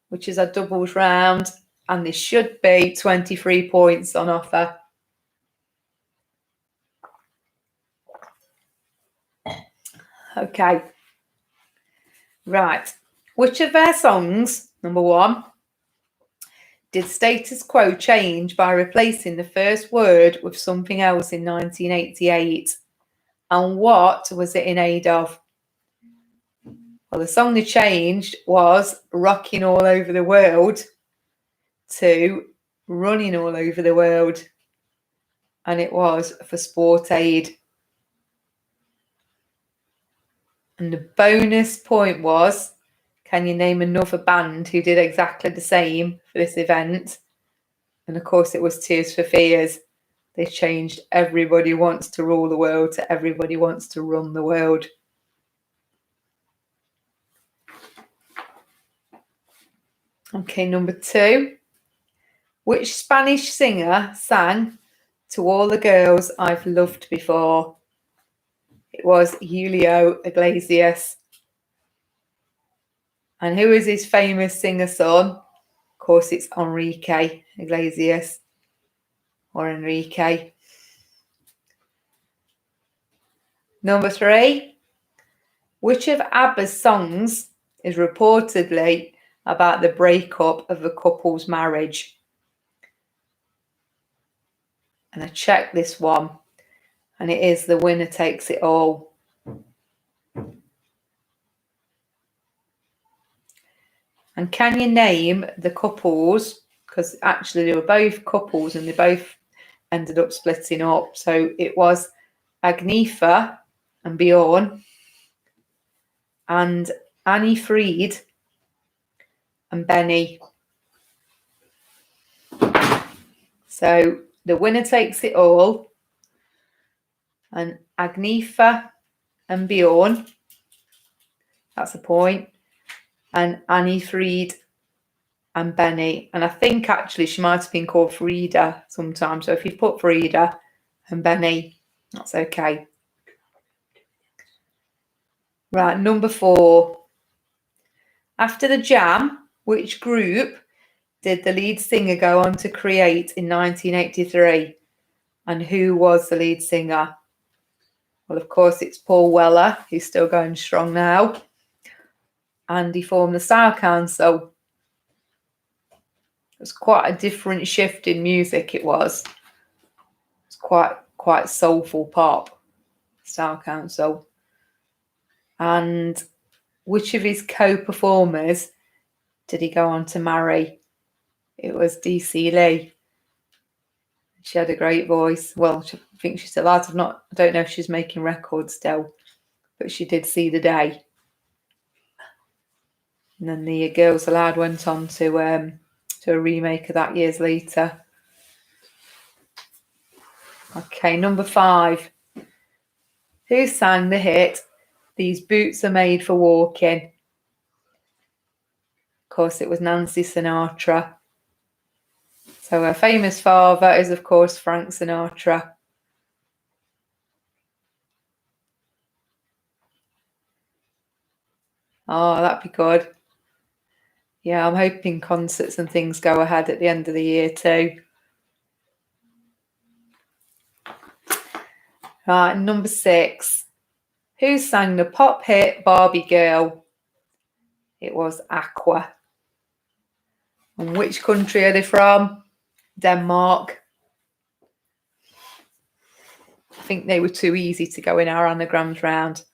which is a doubles round, and there should be 23 points on offer. Okay, right. Which of their songs, number 1, did Status Quo change by replacing the first word with something else in 1988? And what was it in aid of? Well, the song they changed was Rocking All Over the World to Running All Over the World. And it was for Sport Aid. And the bonus point was, can you name another band who did exactly the same for this event? And of course it was Tears for Fears. They changed Everybody Wants to Rule the World to Everybody Wants to Run the World. Okay, number 2. Which Spanish singer sang To All the Girls I've Loved Before? It was Julio Iglesias. And who is his famous singer son? Of course, it's Enrique Iglesias or Enrique. Number 3. Which of ABBA's songs is reportedly about the breakup of the couple's marriage? And I checked this one, and it is The Winner Takes It All. And can you name the couples? Because actually they were both couples and they both ended up splitting up. So it was Agnieszka and Bjorn, and Annie Fried and Benny. So The Winner Takes It All and Agnieszka and Bjorn. That's a point. And Annie Fried and Benny. And I think actually she might have been called Frida sometimes. So if you put Frida and Benny, that's okay. Right, number 4. After the Jam, which group did the lead singer go on to create in 1983? And who was the lead singer? Well, of course, it's Paul Weller, who's still going strong now. And he formed the Style Council. It was quite a different shift in music, it was. It's quite soulful pop, Style Council. And which of his co-performers did he go on to marry? It was DC Lee. She had a great voice. Well, I think she's still out. I don't know if she's making records still, but she did see the day. And then the Girls Aloud went on to a remake of that years later. Okay, number 5. Who sang the hit These Boots Are Made for Walking? Of course, it was Nancy Sinatra. So her famous father is, of course, Frank Sinatra. Oh, that'd be good. Yeah, I'm hoping concerts and things go ahead at the end of the year too. Right, number 6. Who sang the pop hit Barbie Girl? It was Aqua. And which country are they from? Denmark. I think they were too easy to go in our anagrams round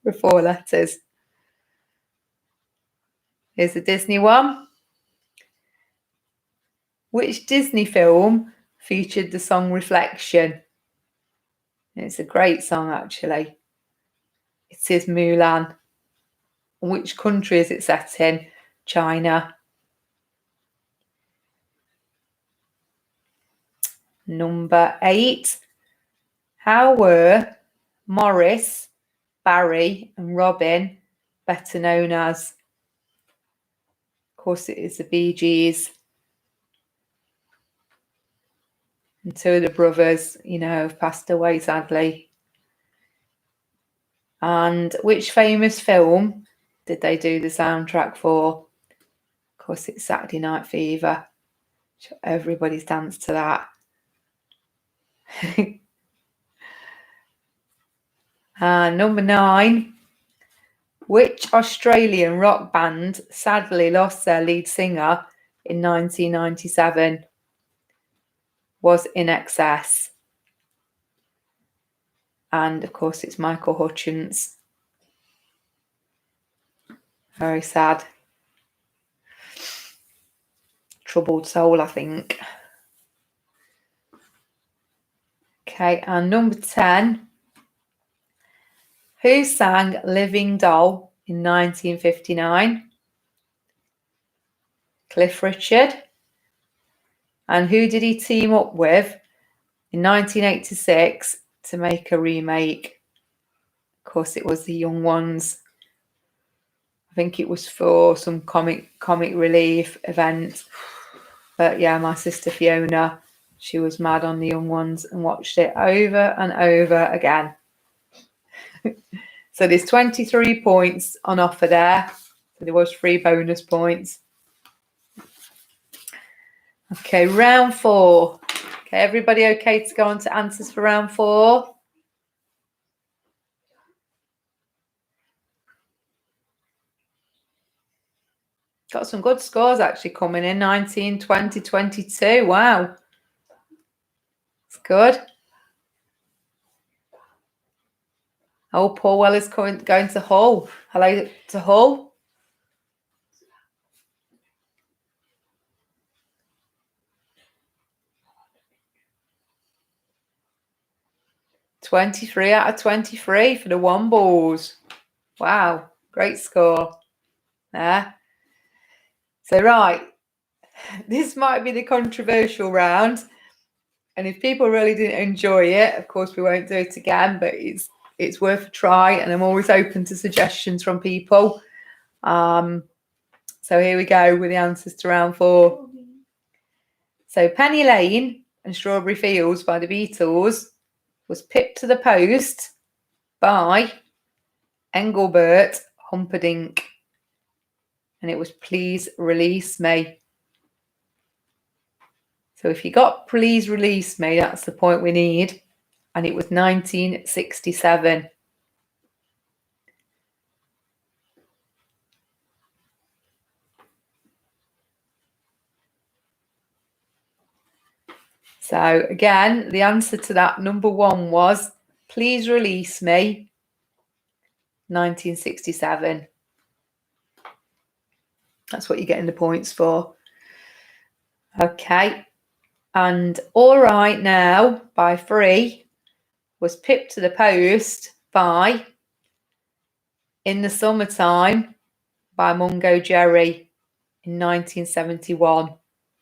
with 4 letters. Here's a Disney one. Which Disney film featured the song Reflection? It's a great song, actually. It is Mulan. Which country is it set in? China. Number 8. How were Morris, Barry and Robin better known as? Of course, it is the Bee Gees. And 2 of the brothers, have passed away sadly. And which famous film did they do the soundtrack for? Of course, it's Saturday Night Fever. Everybody's danced to that. And number 9. Which Australian rock band sadly lost their lead singer in 1997? Was In Excess. And of course, it's Michael Hutchence. Very sad. Troubled soul, I think. Okay, and number 10. Who sang Living Doll in 1959? Cliff Richard. And who did he team up with in 1986 to make a remake? Of course, it was the Young Ones. I think it was for some comic relief event. But yeah, my sister Fiona, she was mad on the Young Ones and watched it over and over again. So there's 23 points on offer there. So there was 3 bonus points. Okay, round 4. Okay, everybody okay to go on to answers for round 4? Got some good scores actually coming in. 19, 20, 22. Wow. It's good. Oh, Paul Weller's going to Hull. Hello to Hull. "23 out of 23 for the Wombles." Wow, great score there. So right, this might be the controversial round. And if people really didn't enjoy it, of course we won't do it again, but it's worth a try, and I'm always open to suggestions from people. So here we go with the answers to round 4. So Penny Lane and Strawberry Fields by the Beatles was pipped to the post by Engelbert Humperdinck, and it was Please Release Me. So if you got Please Release Me, that's the point we need, and it was 1967. So again, the answer to that number 1 was Please Release Me, 1967. That's what you're getting the points for. Okay. And All Right Now by Free was pipped to the post by In the Summertime by Mungo Jerry in 1971.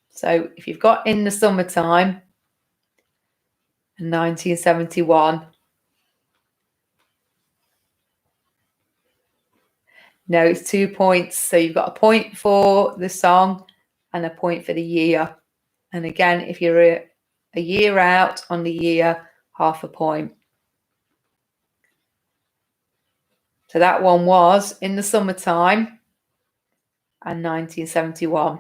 So if you've got In the Summertime in 1971, no, it's 2 points. So you've got a point for the song and a point for the year. And again, if you're a year out on the year, half a point. So that one was In the Summertime and 1971.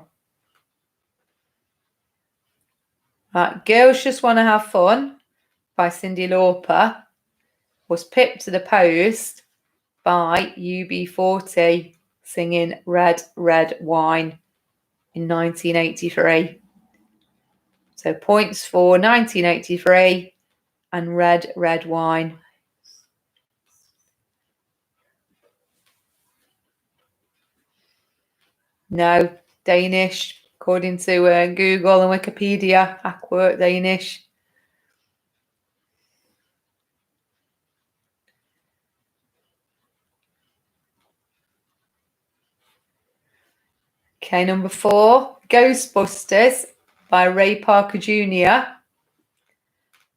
Girls Just Want to Have Fun by Cyndi Lauper was pipped to the post by UB40 singing Red, Red Wine in 1983. So points for 1983 and Red, Red Wine. No, Danish, according to Google and Wikipedia, accurate Danish. Okay, number 4, Ghostbusters by Ray Parker Jr.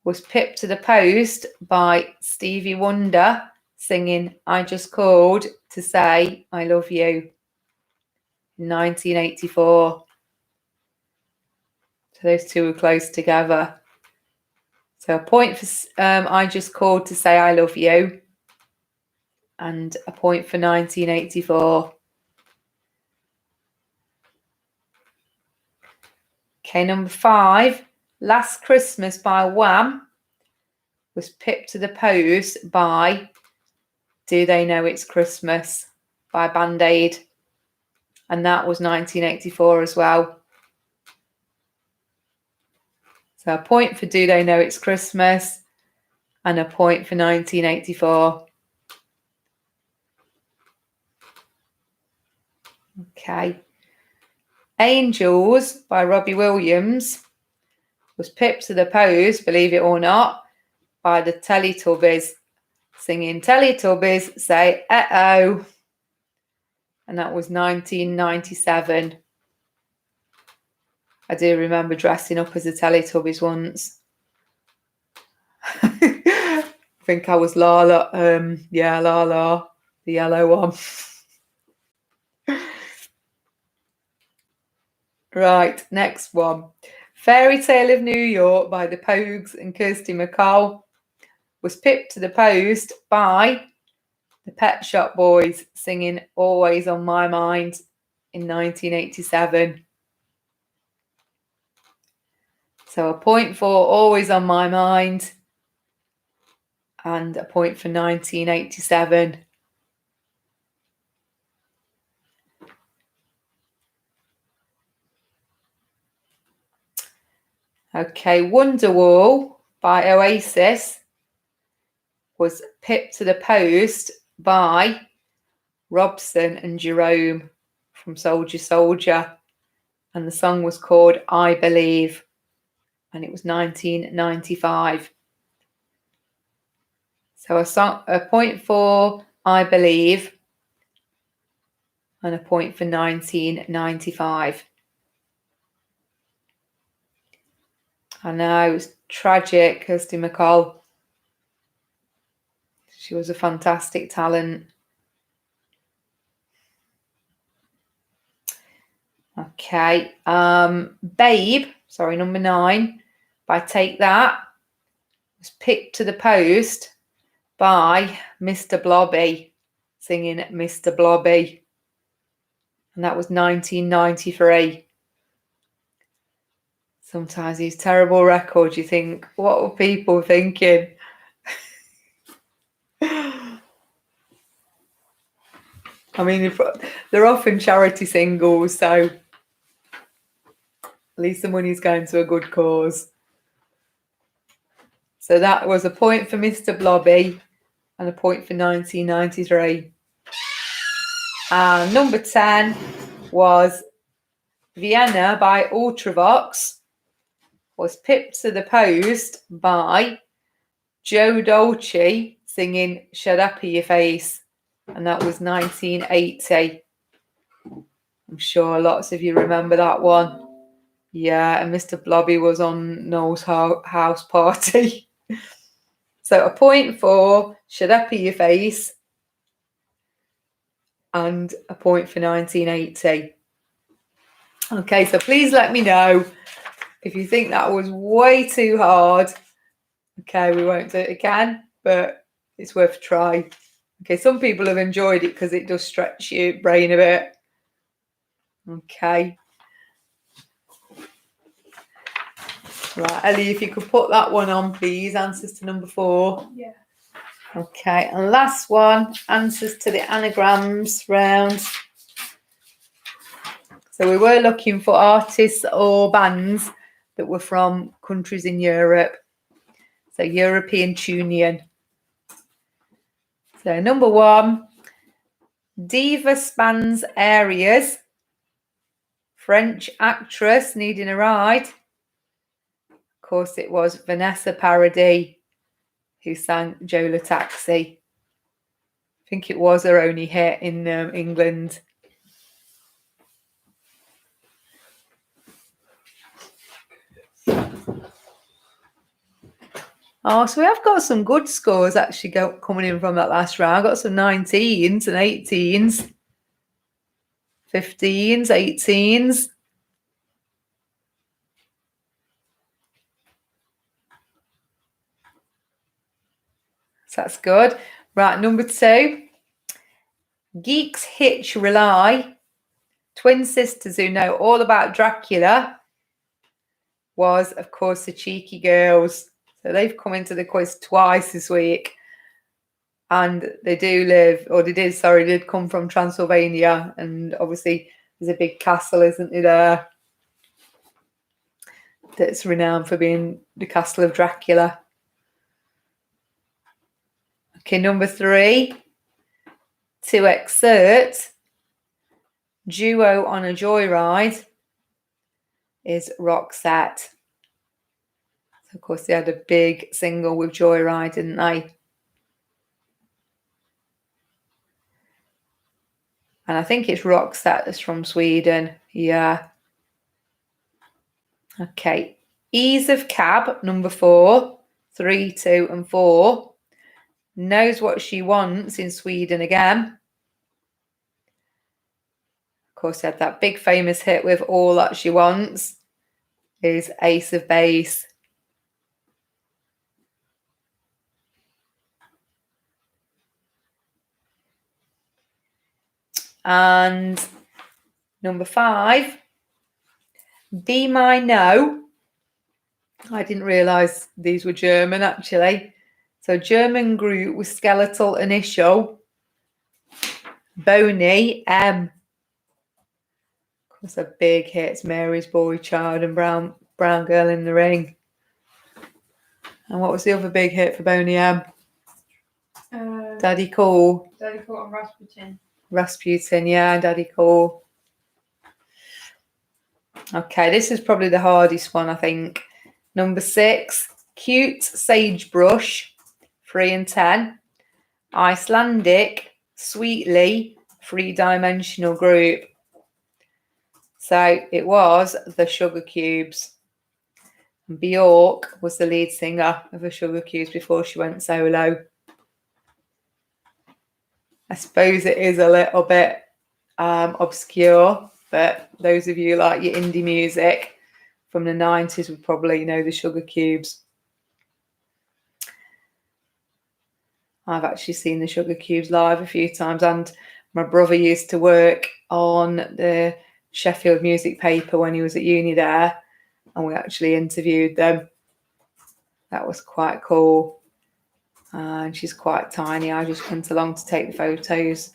was pipped to the post by Stevie Wonder singing I Just Called to Say I Love You in 1984. So those two were close together. So a point for I Just Called to Say I Love You and a point for 1984. Okay, number 5, Last Christmas by Wham was pipped to the post by Do They Know It's Christmas by Band Aid, and that was 1984 as well. So a point for Do They Know It's Christmas and a point for 1984. Okay. Angels by Robbie Williams was pipped to the post, believe it or not, by the Teletubbies singing Teletubbies Say Uh-oh. And that was 1997. I do remember dressing up as a Teletubbies once. I think I was Lala. Lala, the yellow one. Right, next one. Fairy Tale of New York by the Pogues and Kirsty MacColl was pipped to the post by the Pet Shop Boys singing Always on My Mind in 1987. So a point for Always on My Mind and a point for 1987. Okay, Wonderwall by Oasis was pipped to the post by Robson and Jerome from Soldier Soldier, and the song was called I Believe, and it was 1995. So a point for I Believe and a point for 1995. I know, it was tragic, Kirsty MacColl. She was a fantastic talent. Okay, Babe, number 9, by Take That, was picked to the post by Mr. Blobby, singing Mr. Blobby, and that was 1993. Sometimes these terrible records, you think, what were people thinking? I mean, they're often charity singles, so at least the money's going to a good cause. So that was a point for Mr. Blobby and a point for 1993. And number 10 was Vienna by Ultravox, was pipped to the post by Joe Dolce singing Shut Up Your Face, and that was 1980. I'm sure lots of you remember that one. Yeah, and Mr. Blobby was on Noel's house party. So a point for Shut Up Your Face and a point for 1980. Okay, so please let me know if you think that was way too hard. Okay, we won't do it again, but it's worth a try. Okay, some people have enjoyed it because it does stretch your brain a bit. Okay. Right, Ellie, if you could put that one on, please. Answers to number 4. Yeah. Okay, and last one, answers to the anagrams round. So we were looking for artists or bands that were from countries in Europe. So European Union. So number 1, diva spans areas. French actress needing a ride. Of course, it was Vanessa Paradis who sang Joe Taxi. I think it was her only hit in England. Oh, so we have got some good scores actually coming in from that last round. I've got some 19s and 18s, 15s, 18s. So that's good. Right, number 2. Geeks Hitch Rely. Twin sisters who know all about Dracula was, of course, the Cheeky Girls. So they've come into the quiz twice this week. And they did come from Transylvania. And obviously there's a big castle, isn't there, that's renowned for being the castle of Dracula. Okay, number 3. To exert duo on a joyride is Roxette. So of course, they had a big single with Joyride, didn't they? And I think it's Roxette that's from Sweden. Yeah. Okay. Ease of Cab, number 4. 3, 2, and 4. Knows what she wants in Sweden again. Of course, they had that big famous hit with All That She Wants is Ace of Base. And number 5, Be My No. I didn't realise these were German actually. So German group with skeletal initial Boney M. Of course, a big hit. It's Mary's Boy Child and Brown Girl in the Ring. And what was the other big hit for Boney M? Daddy Cool. Daddy Cool and Rasputin. Rasputin, yeah, Daddy Cool. Okay, this is probably the hardest one, I think. Number 6, Cute Sagebrush, 3 and 10. Icelandic, Sweetly, 3-dimensional group. So it was the Sugar Cubes. And Bjork was the lead singer of the Sugar Cubes before she went solo. I suppose it is a little bit obscure, but those of you like your indie music from the 90s would probably know the Sugar Cubes. I've actually seen the Sugar Cubes live a few times, and my brother used to work on the Sheffield music paper when he was at uni there, and we actually interviewed them. That was quite cool. And she's quite tiny. I just went along to take the photos.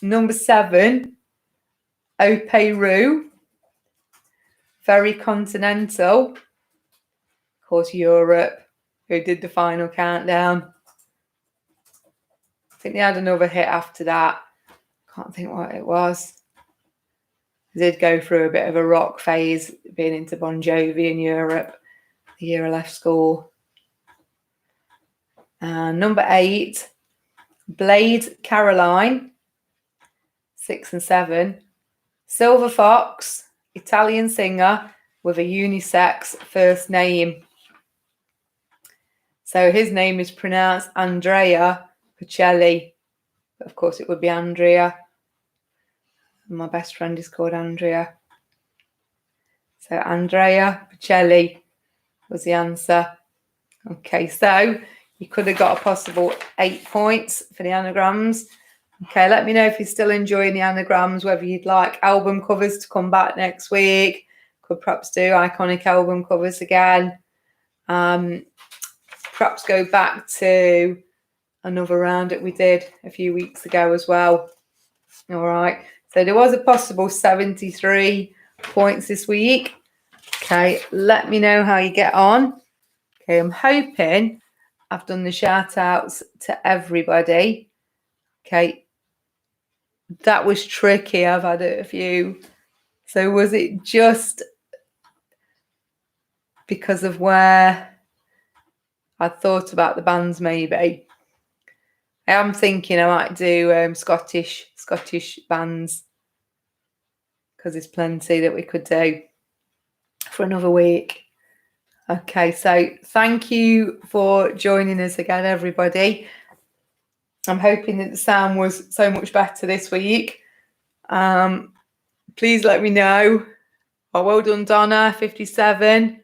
Number 7, Operu, very continental. Of course, Europe, who did the final countdown. I think they had another hit after that. Can't think what it was. They did go through a bit of a rock phase, being into Bon Jovi in Europe the year I left school. And number 8, Blade Caroline, 6 and 7. Silver Fox, Italian singer with a unisex first name. So his name is pronounced Andrea Pacelli. But of course, it would be Andrea. My best friend is called Andrea. So Andrea Pacelli was the answer. Okay, so you could have got a possible 8 points for the anagrams. Okay, let me know if you're still enjoying the anagrams, whether you'd like album covers to come back next week. Could perhaps do iconic album covers again. Perhaps go back to another round that we did a few weeks ago as well. All right, so there was a possible 73 points this week. Okay, let me know how you get on. Okay, I'm hoping I've done the shout outs to everybody. Okay, that was tricky. I've had a few. So was it just because of where I thought about the bands? Maybe I am thinking I might do Scottish bands, because there's plenty that we could do. for another week. Okay, so thank you for joining us again, everybody. I'm hoping that the sound was so much better this week. Please let me know. Oh, well done, Donna, 57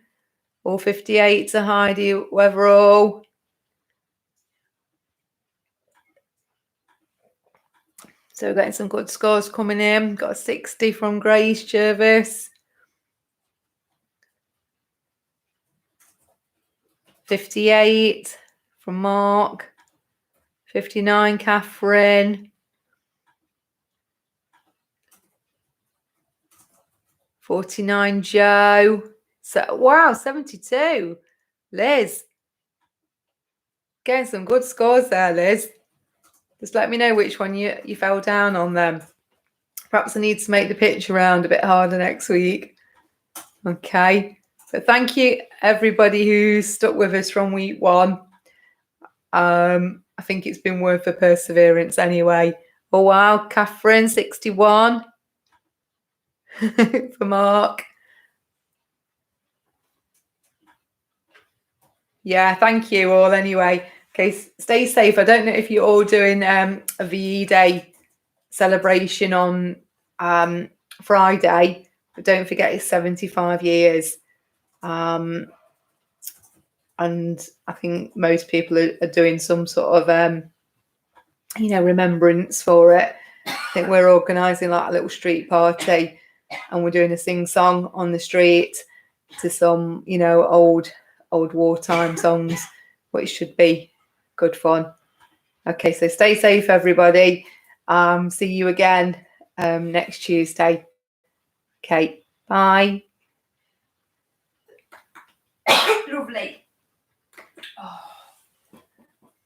or 58 to Heidi Weatherall. So we're getting some good scores coming in. Got a 60 from Grace Jervis. 58 from Mark. 59, Catherine. 49, Joe. So wow, 72. Liz. Getting some good scores there, Liz. Just let me know which one you fell down on them. Perhaps I need to make the pitch around a bit harder next week. Okay. But thank you, everybody who stuck with us from week 1. I think it's been worth the perseverance anyway. Oh, wow. Catherine, 61 for Mark. Yeah, thank you all anyway. Okay, stay safe. I don't know if you're all doing a VE Day celebration on Friday, but don't forget it's 75 years. And I think most people are doing some sort of, remembrance for it. I think we're organising like a little street party and we're doing a sing-song on the street to some, old wartime songs, which should be good fun. Okay, so stay safe, everybody. See you again next Tuesday. Okay, bye. Lovely. Oh.